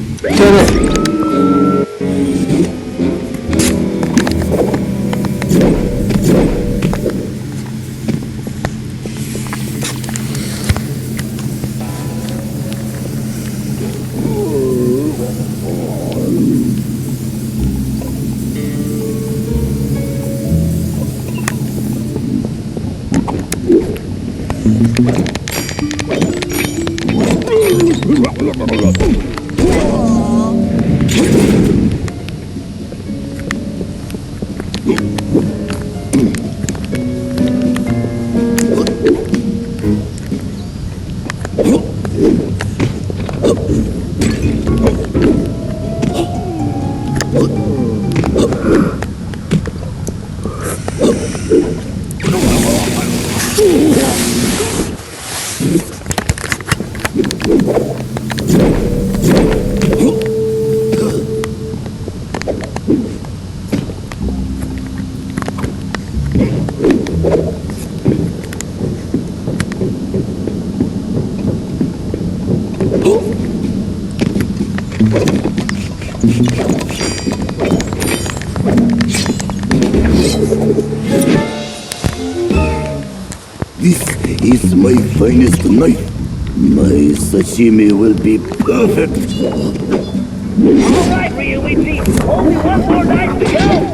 This is my finest knife. My sashimi will be perfect. All right, Ryuichi. Only one more knife to go.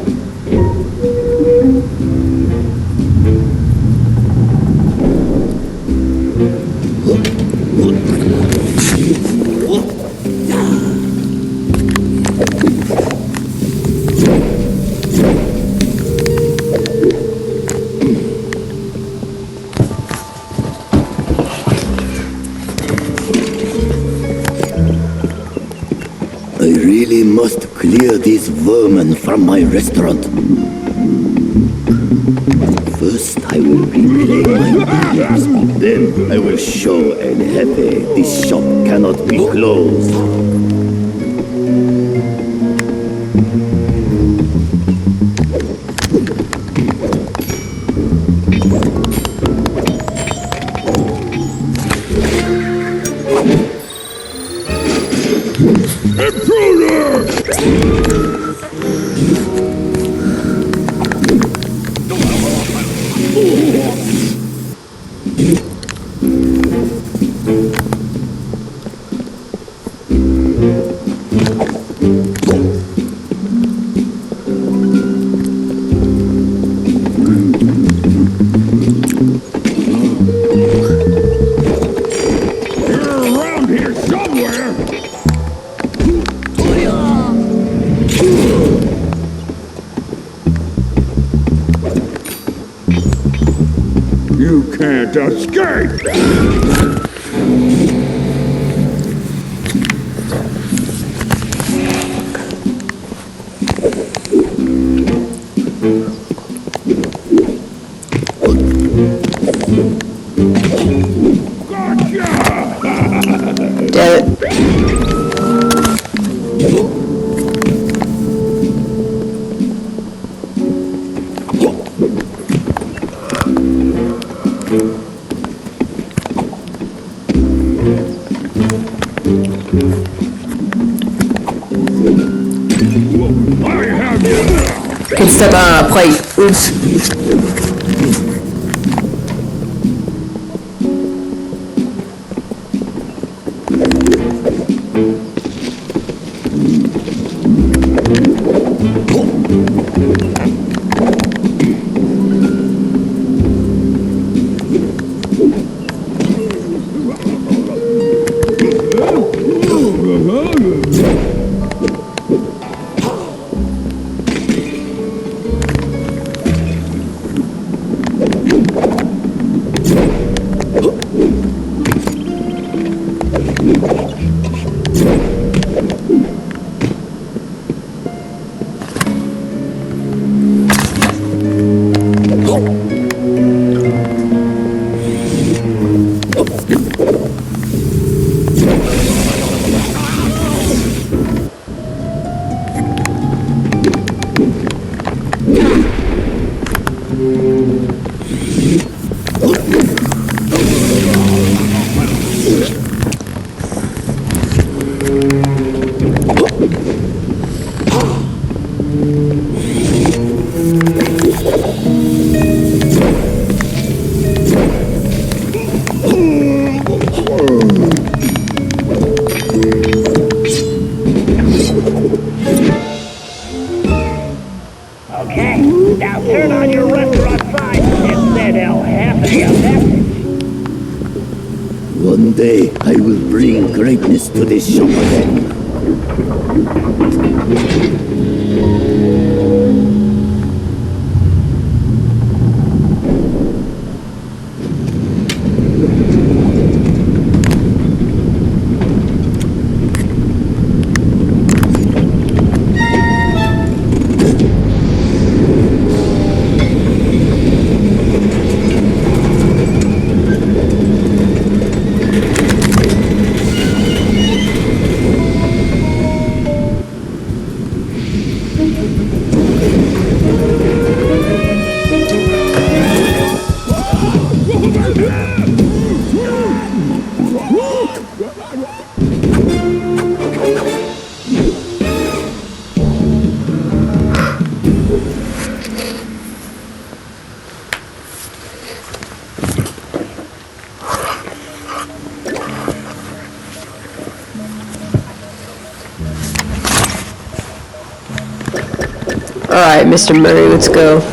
I really must clear these vermin from my restaurant. First, I will replay my videos. Then, I will show El Jefe this shop cannot be closed. You can't escape! Damn it. Can step on a plate. Oops. Okay, now turn on your restaurant sign and send El Jefe a message. One day, I will bring greatness to this shop again. Alright, Mr. Murray, let's go.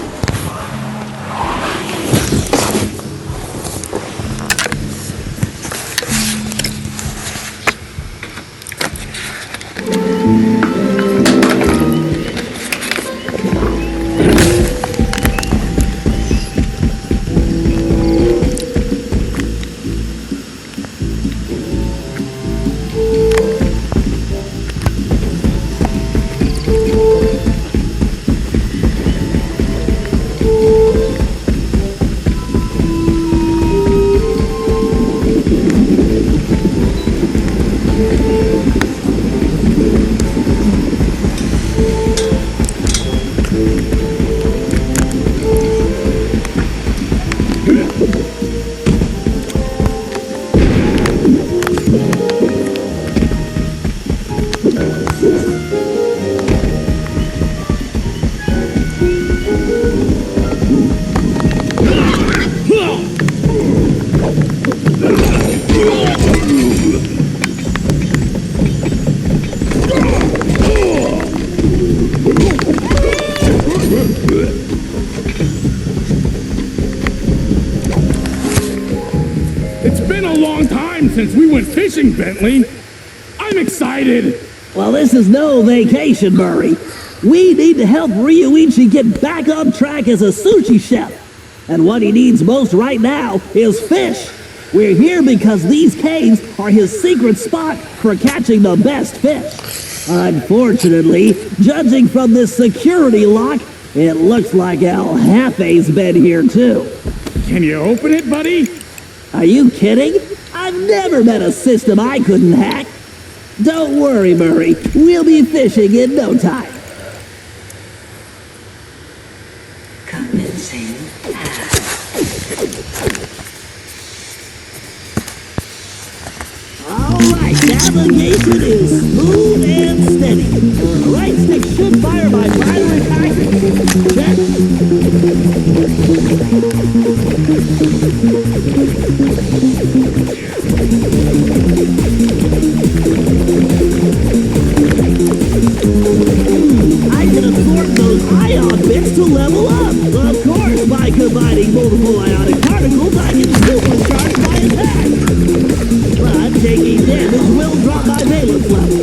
It's been a long time since we went fishing, Bentley. I'm excited. Well, this is no vacation, Murray. We need to help Ryuichi get back on track as a sushi chef. And what he needs most right now is fish. We're here because these caves are his secret spot for catching the best fish. Unfortunately, judging from this security lock, it looks like El Jefe's been here too. Can you open it, buddy? Are you kidding? I've never met a system I couldn't hack. Don't worry, Murray. We'll be fishing in no time. Commencing. All right, navigation is smooth and steady. The right stick should fire my primary tactics. Check. I can absorb those ion bits to level up. Of course, by combining multiple ionic particles, I can supercharge my attack. But taking damage will drop my valence level.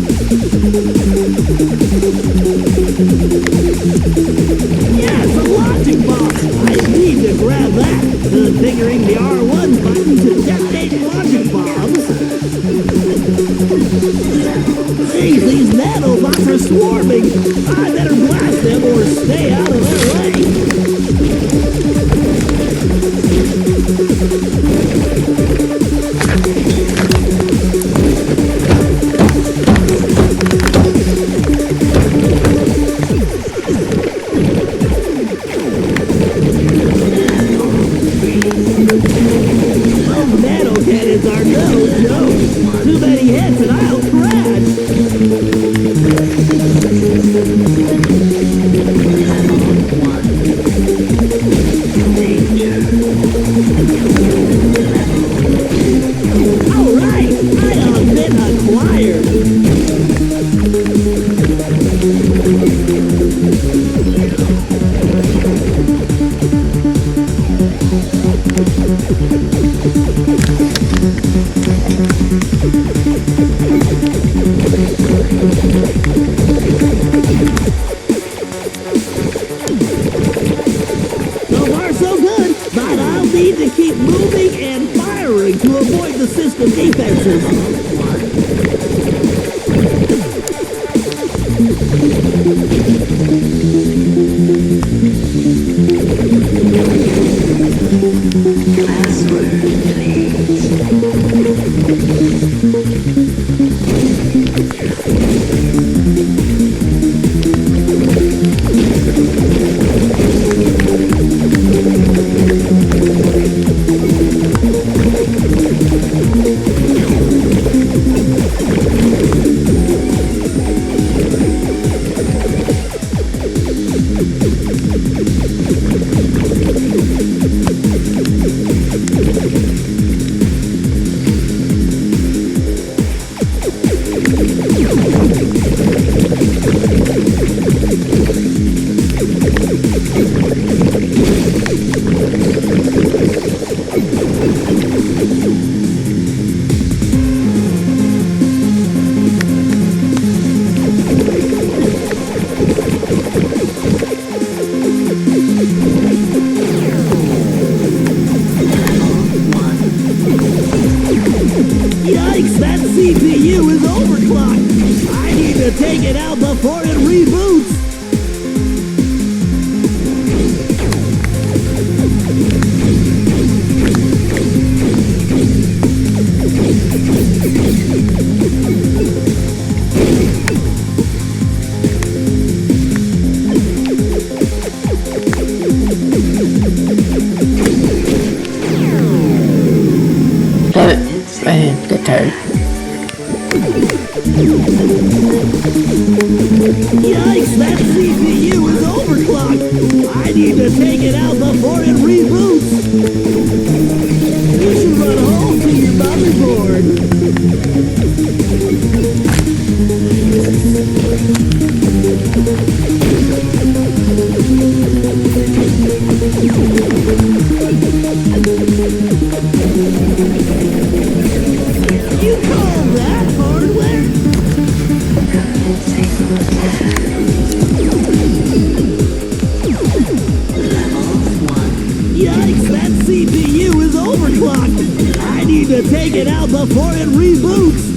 Yes, a logic box. I need to grab that. Configuring the R1 button to detonate logic bombs. Geez, these nanobots are swarming. I better blast them or stay out of their way. Those nano cannons are no joke. Too many hits and I'll crash. All right, ion bit acquired. So far, so good, but I'll need to keep moving and firing to avoid the system defenses. Password, please. it reboots. Damn it. I get tired. Yikes, that CPU is overclocked. I need to take it out before it reboots. You should run home to your motherboard. You call that hardware? Yikes, that CPU is overclocked. I need to take it out before it reboots.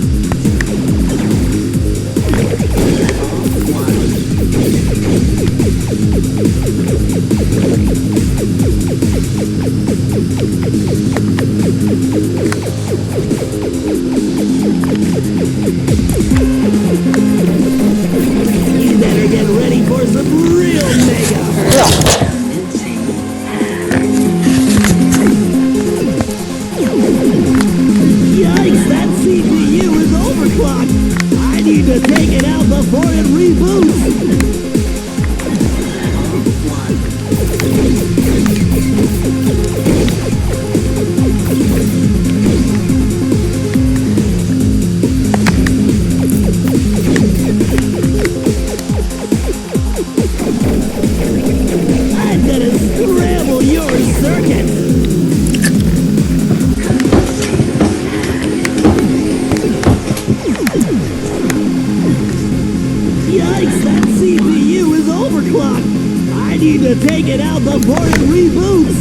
You better get ready for some real mega. Yikes, that CPU is overclocked. I need to take it out before it reboots. I'm gonna scramble your circuit. Yikes, that CPU is overclocked. I need to take it out before it reboots.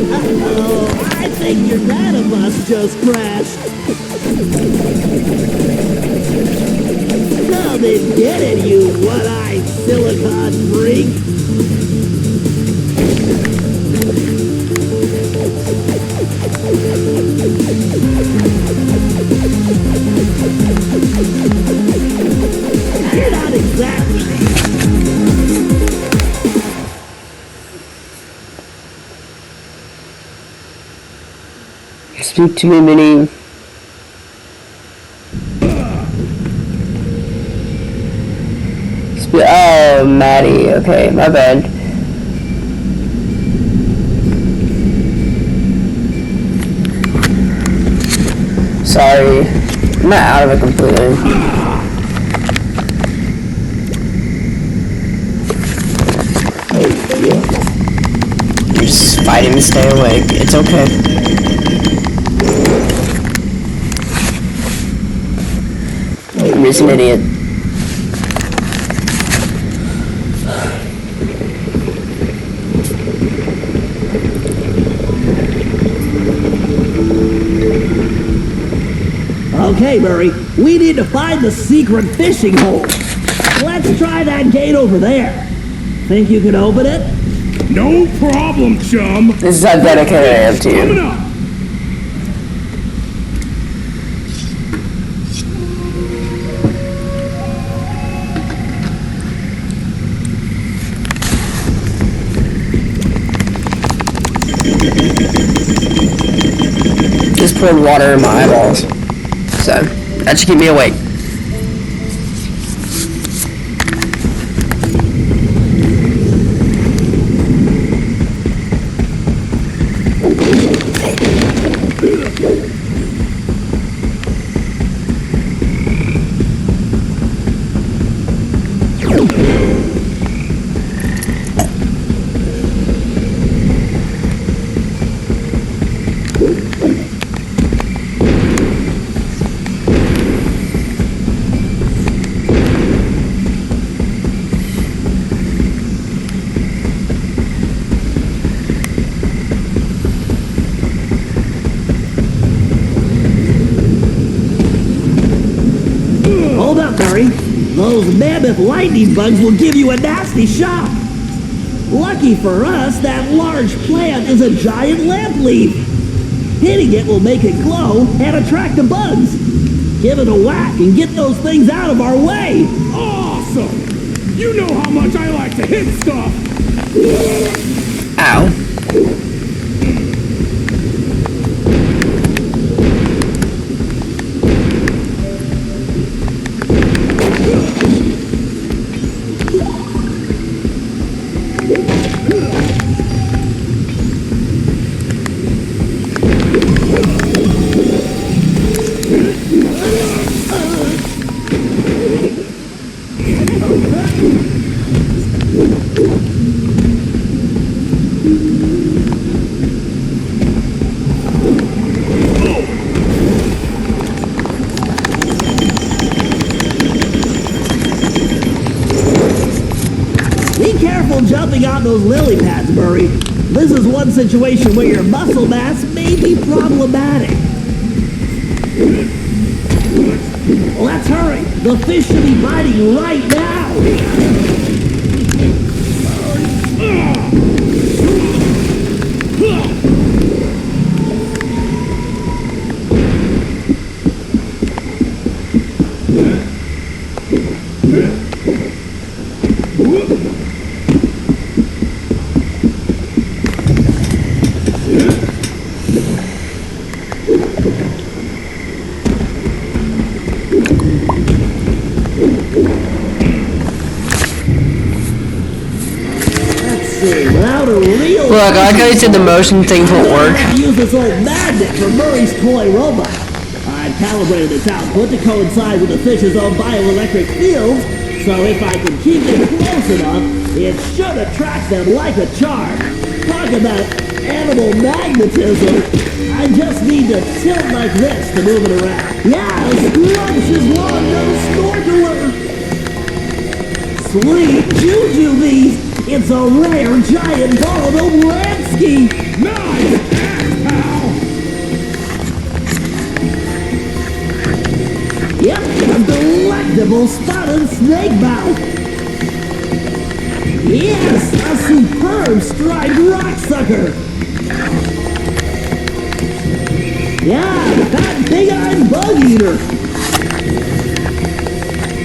Uh-oh, I think your data bus just crashed. Come and get it, you one-eyed silicon freak. You're not exactly. Speak to me, Minnie. Oh, Maddie. Okay, my bad. Sorry. I'm not out of it completely. You're just fighting to stay awake. It's okay. You're just an idiot. Okay, Murray, we need to find the secret fishing hole. Let's try that gate over there. Think you can open it? No problem, chum. This is how dedicated I am to Coming you. up. Just poured water in my eyeballs. So, that should keep me awake. Murray. Those mammoth lightning bugs will give you a nasty shock. Lucky for us, that large plant is a giant lamp leaf. Hitting it will make it glow and attract the bugs. Give it a whack and get those things out of our way. Awesome! You know how much I like to hit stuff! Ow. Be careful jumping on those lily pads, Murray. This is one situation where your muscle mass may be problematic. Let's hurry. The fish should be biting right now. Without a real Look, I like how you said the motion things won't work. use this old magnet for Murray's toy robot. I've calibrated its output to coincide with the fish's own bioelectric fields, so if I can keep it close enough, it should attract them like a charm. Talk about animal magnetism. I just need to tilt like this to move it around. Yeah, scrumptious long-nosed snorkeler. Sweet juju these. It's a rare giant ball of Lansky. Nice catch, pal! Yep, a delectable spotted snakemouth. Yes, a superb striped rocksucker. Yeah, that big-eyed bug eater.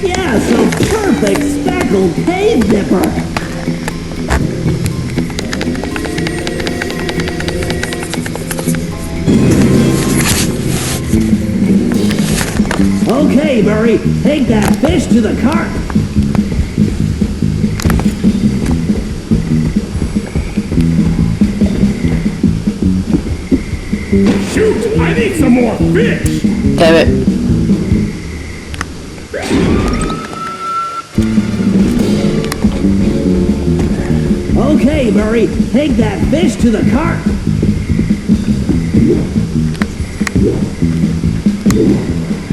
Yes, a perfect speckled cave dipper. Okay, Murray, take that fish to the cart. Shoot! I need some more fish! Damn it. Okay, Murray, take that fish to the cart.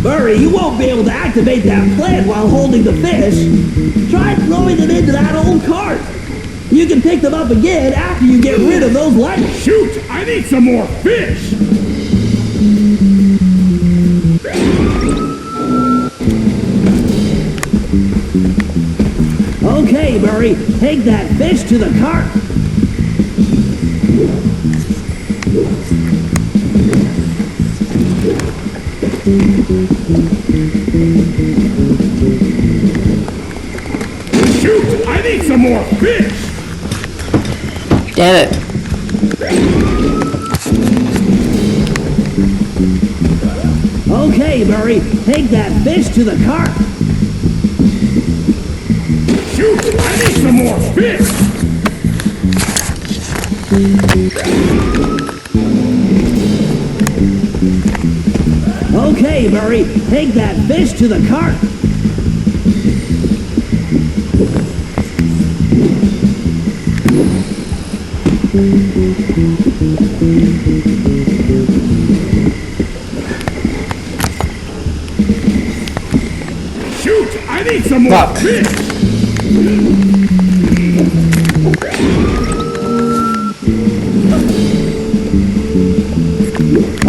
Murray, you won't be able to activate that plant while holding the fish. Try throwing them into that old cart. You can pick them up again after you get rid of those lights. Shoot! I need some more fish! Okay, Murray, take that fish to the cart. Shoot! I need some more fish! Damn it. Okay, Murray, take that fish to the cart. Shoot! I need some more fish! Okay, Murray, take that fish to the cart. Shoot! I need some more Fuck. fish!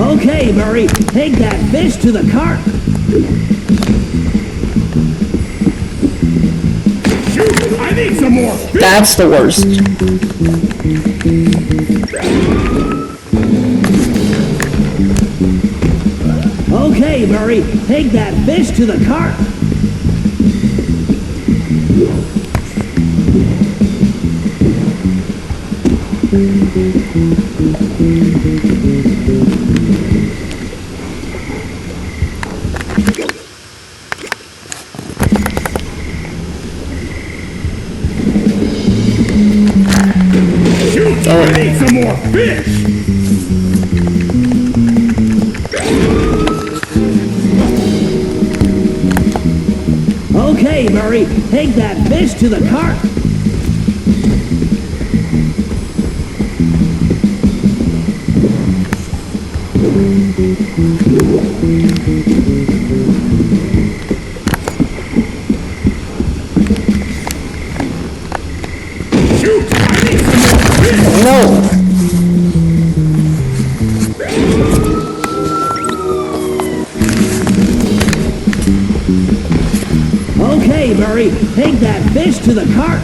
Okay, Murray, take that fish to the cart. more fish! That's the worst. Okay, Murray, take that fish to the cart. Shoot! I need some more fish! Okay, Murray, take that fish to the cart. Shoot! I need some more fish! No! Okay, Murray, take that fish to the cart.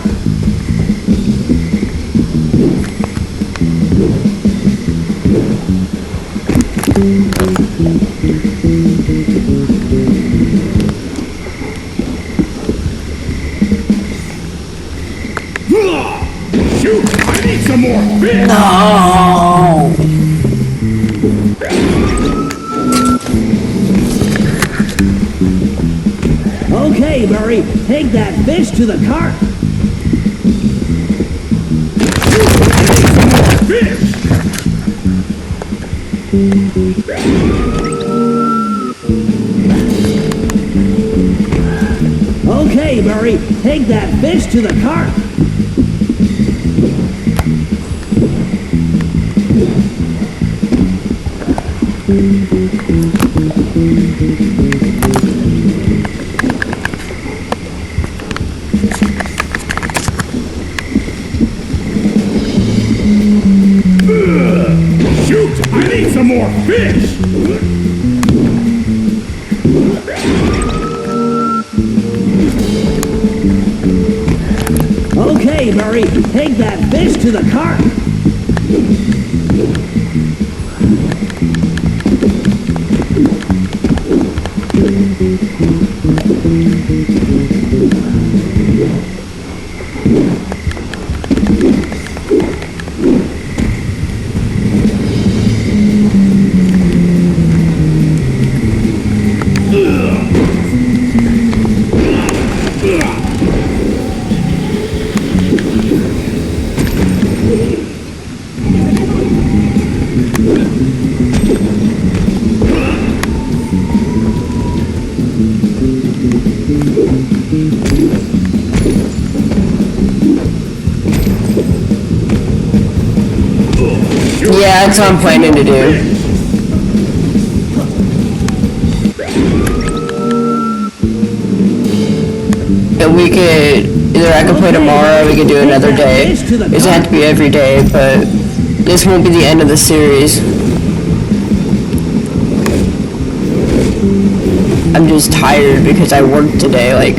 Shoot! I need some more fish! Okay, Murray, take that fish to the cart. Fish! Okay, Murray, take that fish to the cart. Shoot! I need some more fish! Okay, Murray, take that fish to the cart. Yeah, that's what I'm planning to do. And we could, either I could play tomorrow, or we could do another day. It doesn't have to be every day, but this won't be the end of the series. I'm just tired because I worked today, like,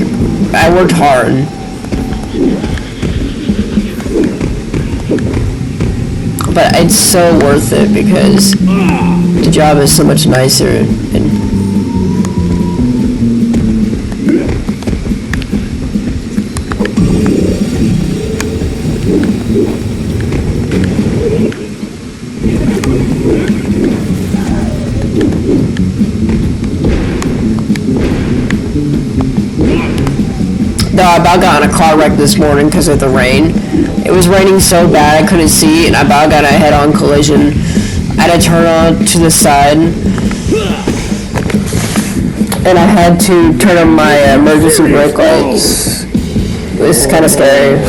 I worked hard. But it's so worth it because the job is so much nicer and no, I about got in a car wreck this morning because of the rain. It was raining so bad I couldn't see, and I about got in a head-on collision. I had to turn on to the side, and I had to turn on my emergency brake lights. It was kind of scary.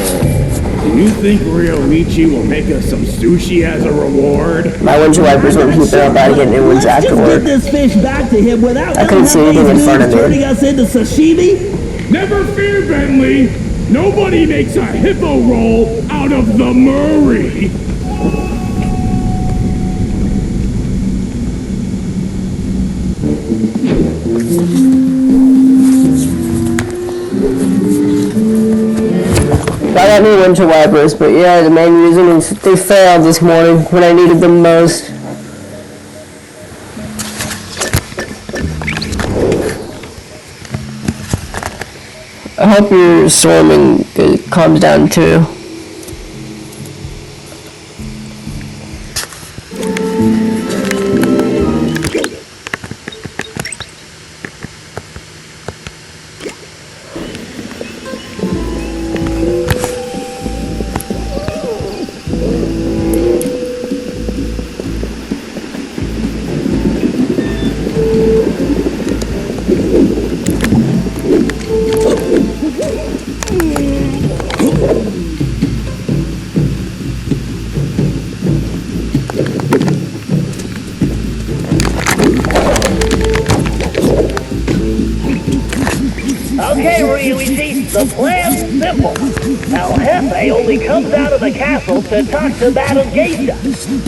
Do you think Ryoichi will make us some sushi as a reward? My windshield wipers weren't keeping up. I had to get new ones Let's just afterward. get this fish back to him without I couldn't see anything in front of me. turning us into sashimi. Never fear, Bentley! Nobody makes a hippo roll out of the Murray! But I got me windshield wipers, but yeah, the main reason is they failed this morning when I needed them most. I hope your storming calms down too. Okay, Ryuichi, the plan's simple. El Jefe only comes out of the castle to talk to Madame Geisha.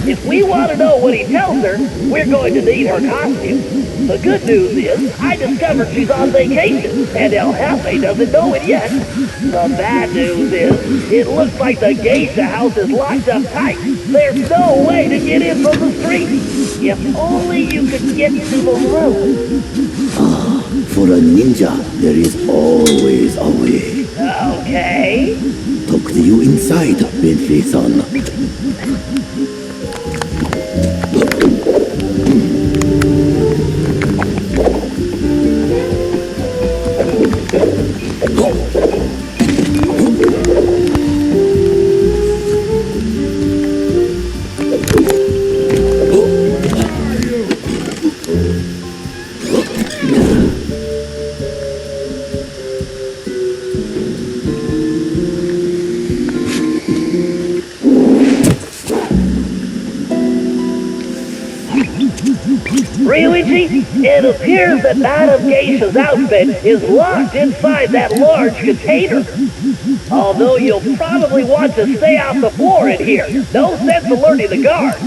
If we want to know what he tells her, we're going to need her costume. The good news is, I discovered she's on vacation, and El Jefe doesn't know it yet. The bad news is, it looks like the Geisha house is locked up tight. There's no way to get in from the street. If only you could get to the room. For a ninja, there is always a way. Okay. Talk to you inside, Bentley-san. Ryuichi, it appears that Madame Geisha's outfit is locked inside that large container. Although you'll probably want to stay off the floor in here. No sense alerting the guards.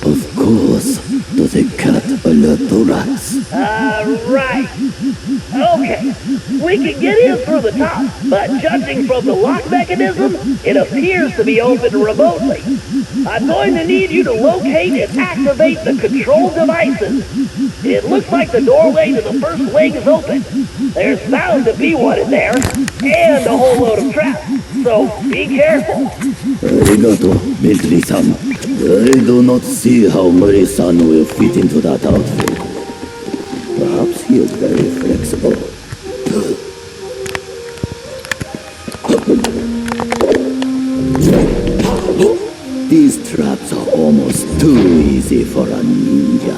Of course. Does a cat alert the rats? Right. Okay. We can get in through the top, but judging from the lock mechanism, it appears to be opened remotely. I'm going to need you to locate and activate the control devices. It looks like the doorway to the first wing is open. There's bound to be one in there, and a whole load of traps. So be careful. Arigato, Bentley-san. I do not see how Mori-san will fit into that outfit. Perhaps he is very flexible. These traps are almost too easy for a ninja.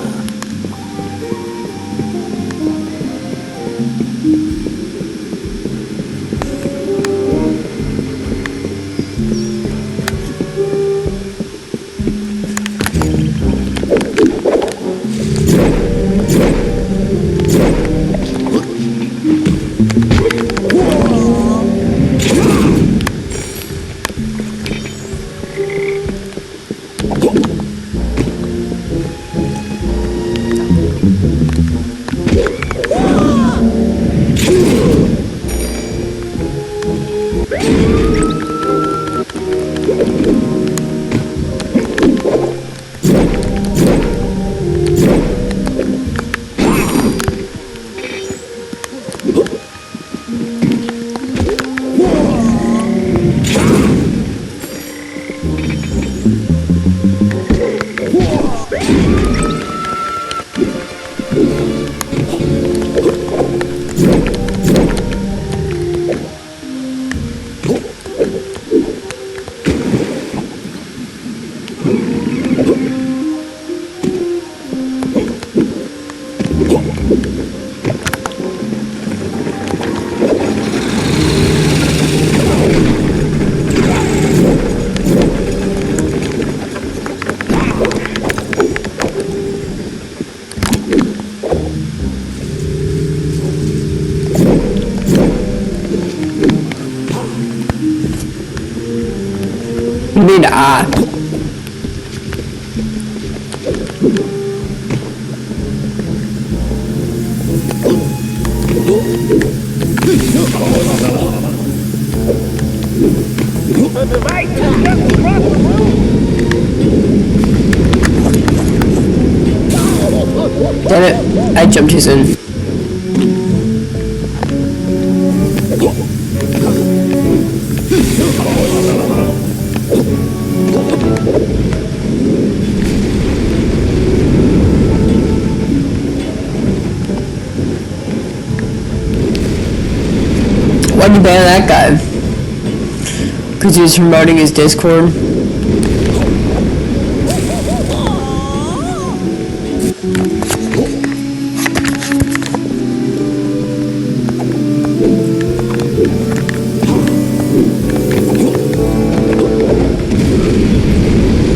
You need to add. device is just across the room. Damn it, I jumped too soon. Why'd you ban that guy? Because he was promoting his Discord?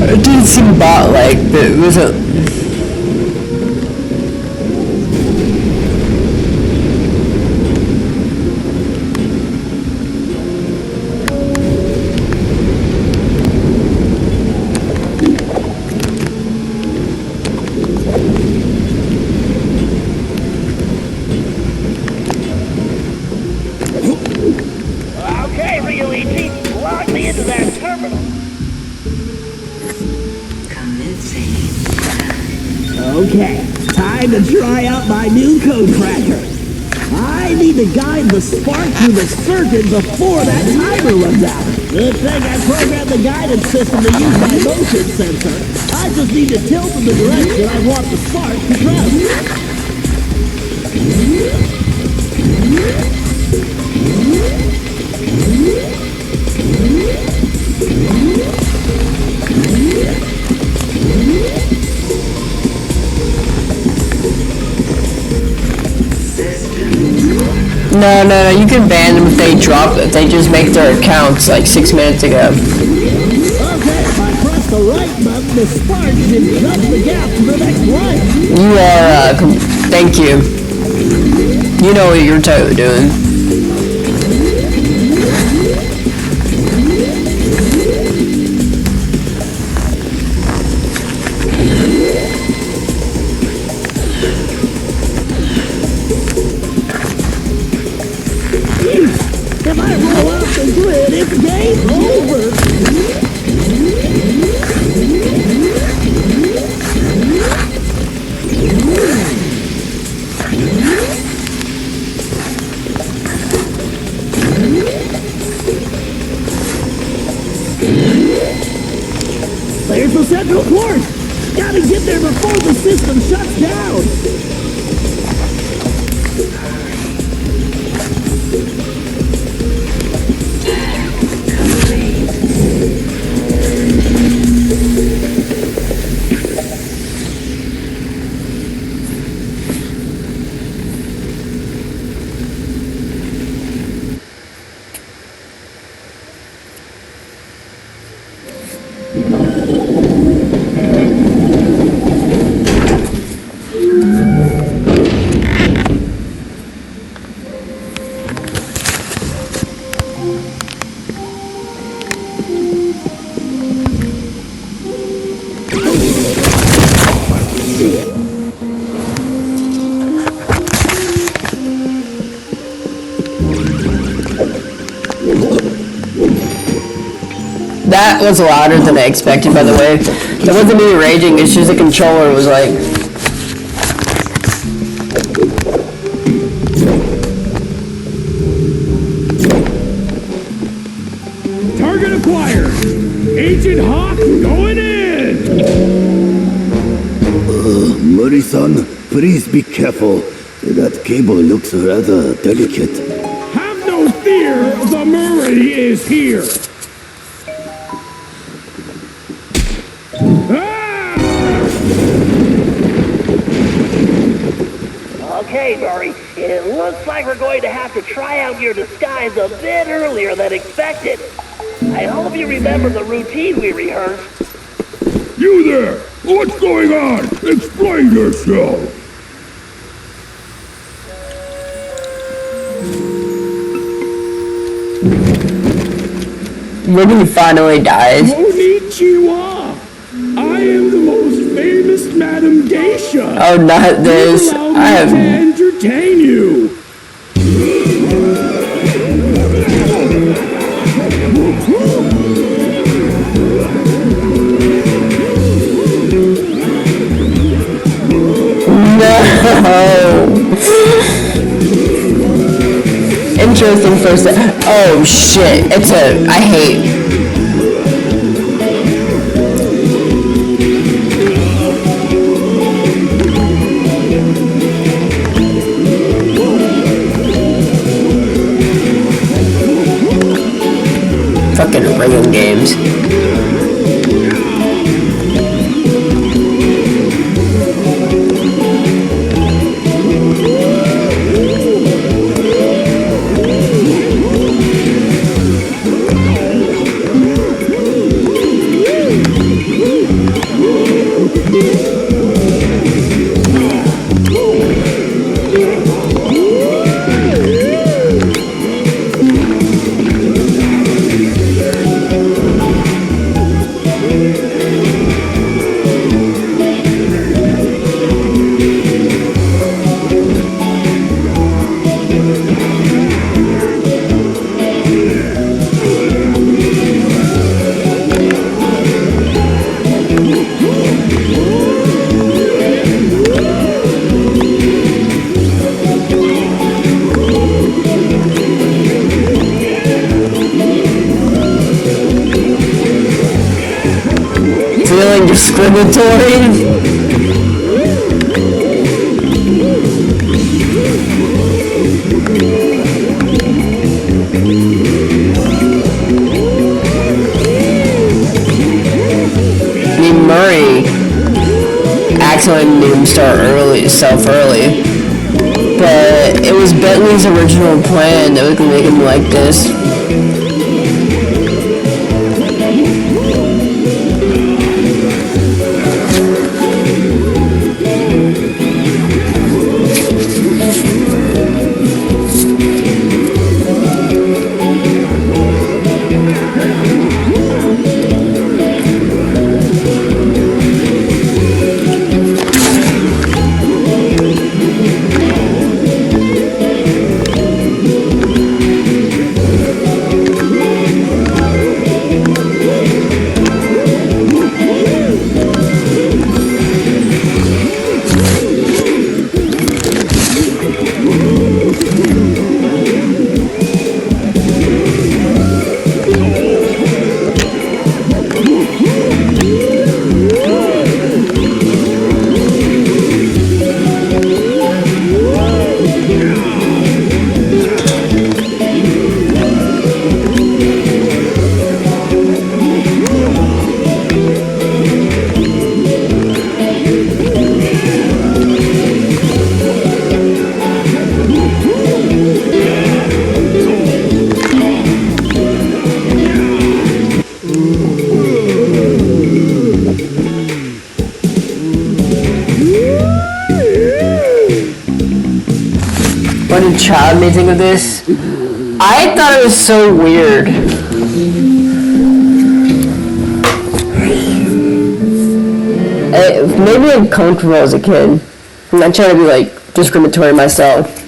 It didn't seem bot-like, but it was a... Okay, Ryuichi, log me into that terminal. Okay, time to try out my new code cracker. I need to guide the spark through the circuit before that timer runs out. Good thing I programmed the guidance system to use my motion sensor. I just need to tilt in the direction I want the spark to go. No, you can ban them if they just make their accounts like 6 minutes ago. Okay, if I press the right button, the spark should cut the gap to the next line. You are, thank you. You know what you're doing. If I roll off the grid, it's game over. There's the central port. Gotta get there before the system shuts down. That was louder than I expected, by the way. That wasn't me raging, it's just the controller was like... Target acquired! Agent Hawk going in! Murray-san, please be careful. That cable looks rather delicate. Have no fear, the Murray is here! Okay, Murray, it looks like we're going to have to try out your disguise a bit earlier than expected. I hope you remember the routine we rehearsed. You there! What's going on? Explain yourself! Ruby finally dies. Konnichiwa! I am the most famous Madame Geisha! Oh, not this. Allow me I have... to entertain you! Interesting first. Oh shit! I hate. Fucking random games. Feeling discriminatory? Murray accidentally made him start early, but it was Bentley's original plan that we could make him like this. What did Child may think of this? I thought it was so weird. It made me uncomfortable as a kid. I'm not trying to be like discriminatory myself.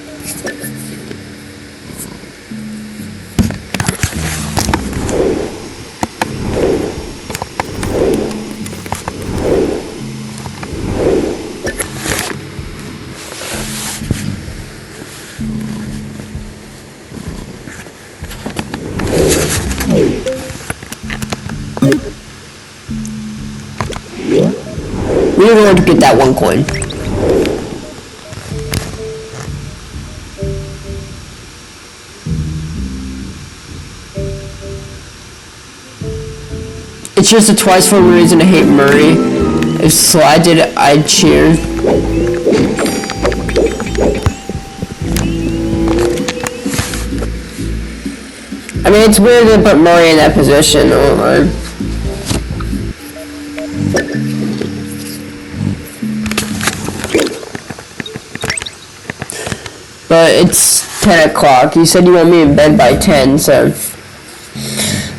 We were going to get that one coin. It's just a twice for a reason to hate Murray. If Sly did it, I'd cheer. I mean, it's weird to put Murray in that position. Oh my. But it's 10 o'clock. You said you want me in bed by 10, so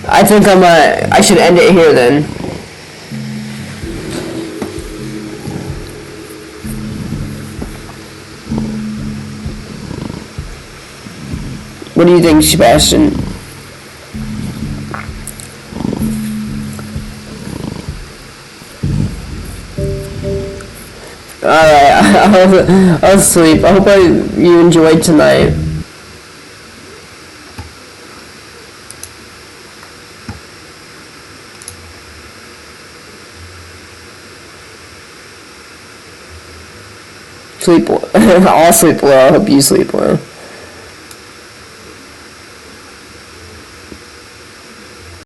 I think I should end it here then. What do you think, Sebastian? Alright, I'll sleep. I hope you enjoyed tonight. Sleep well. I'll sleep well. I hope you sleep well.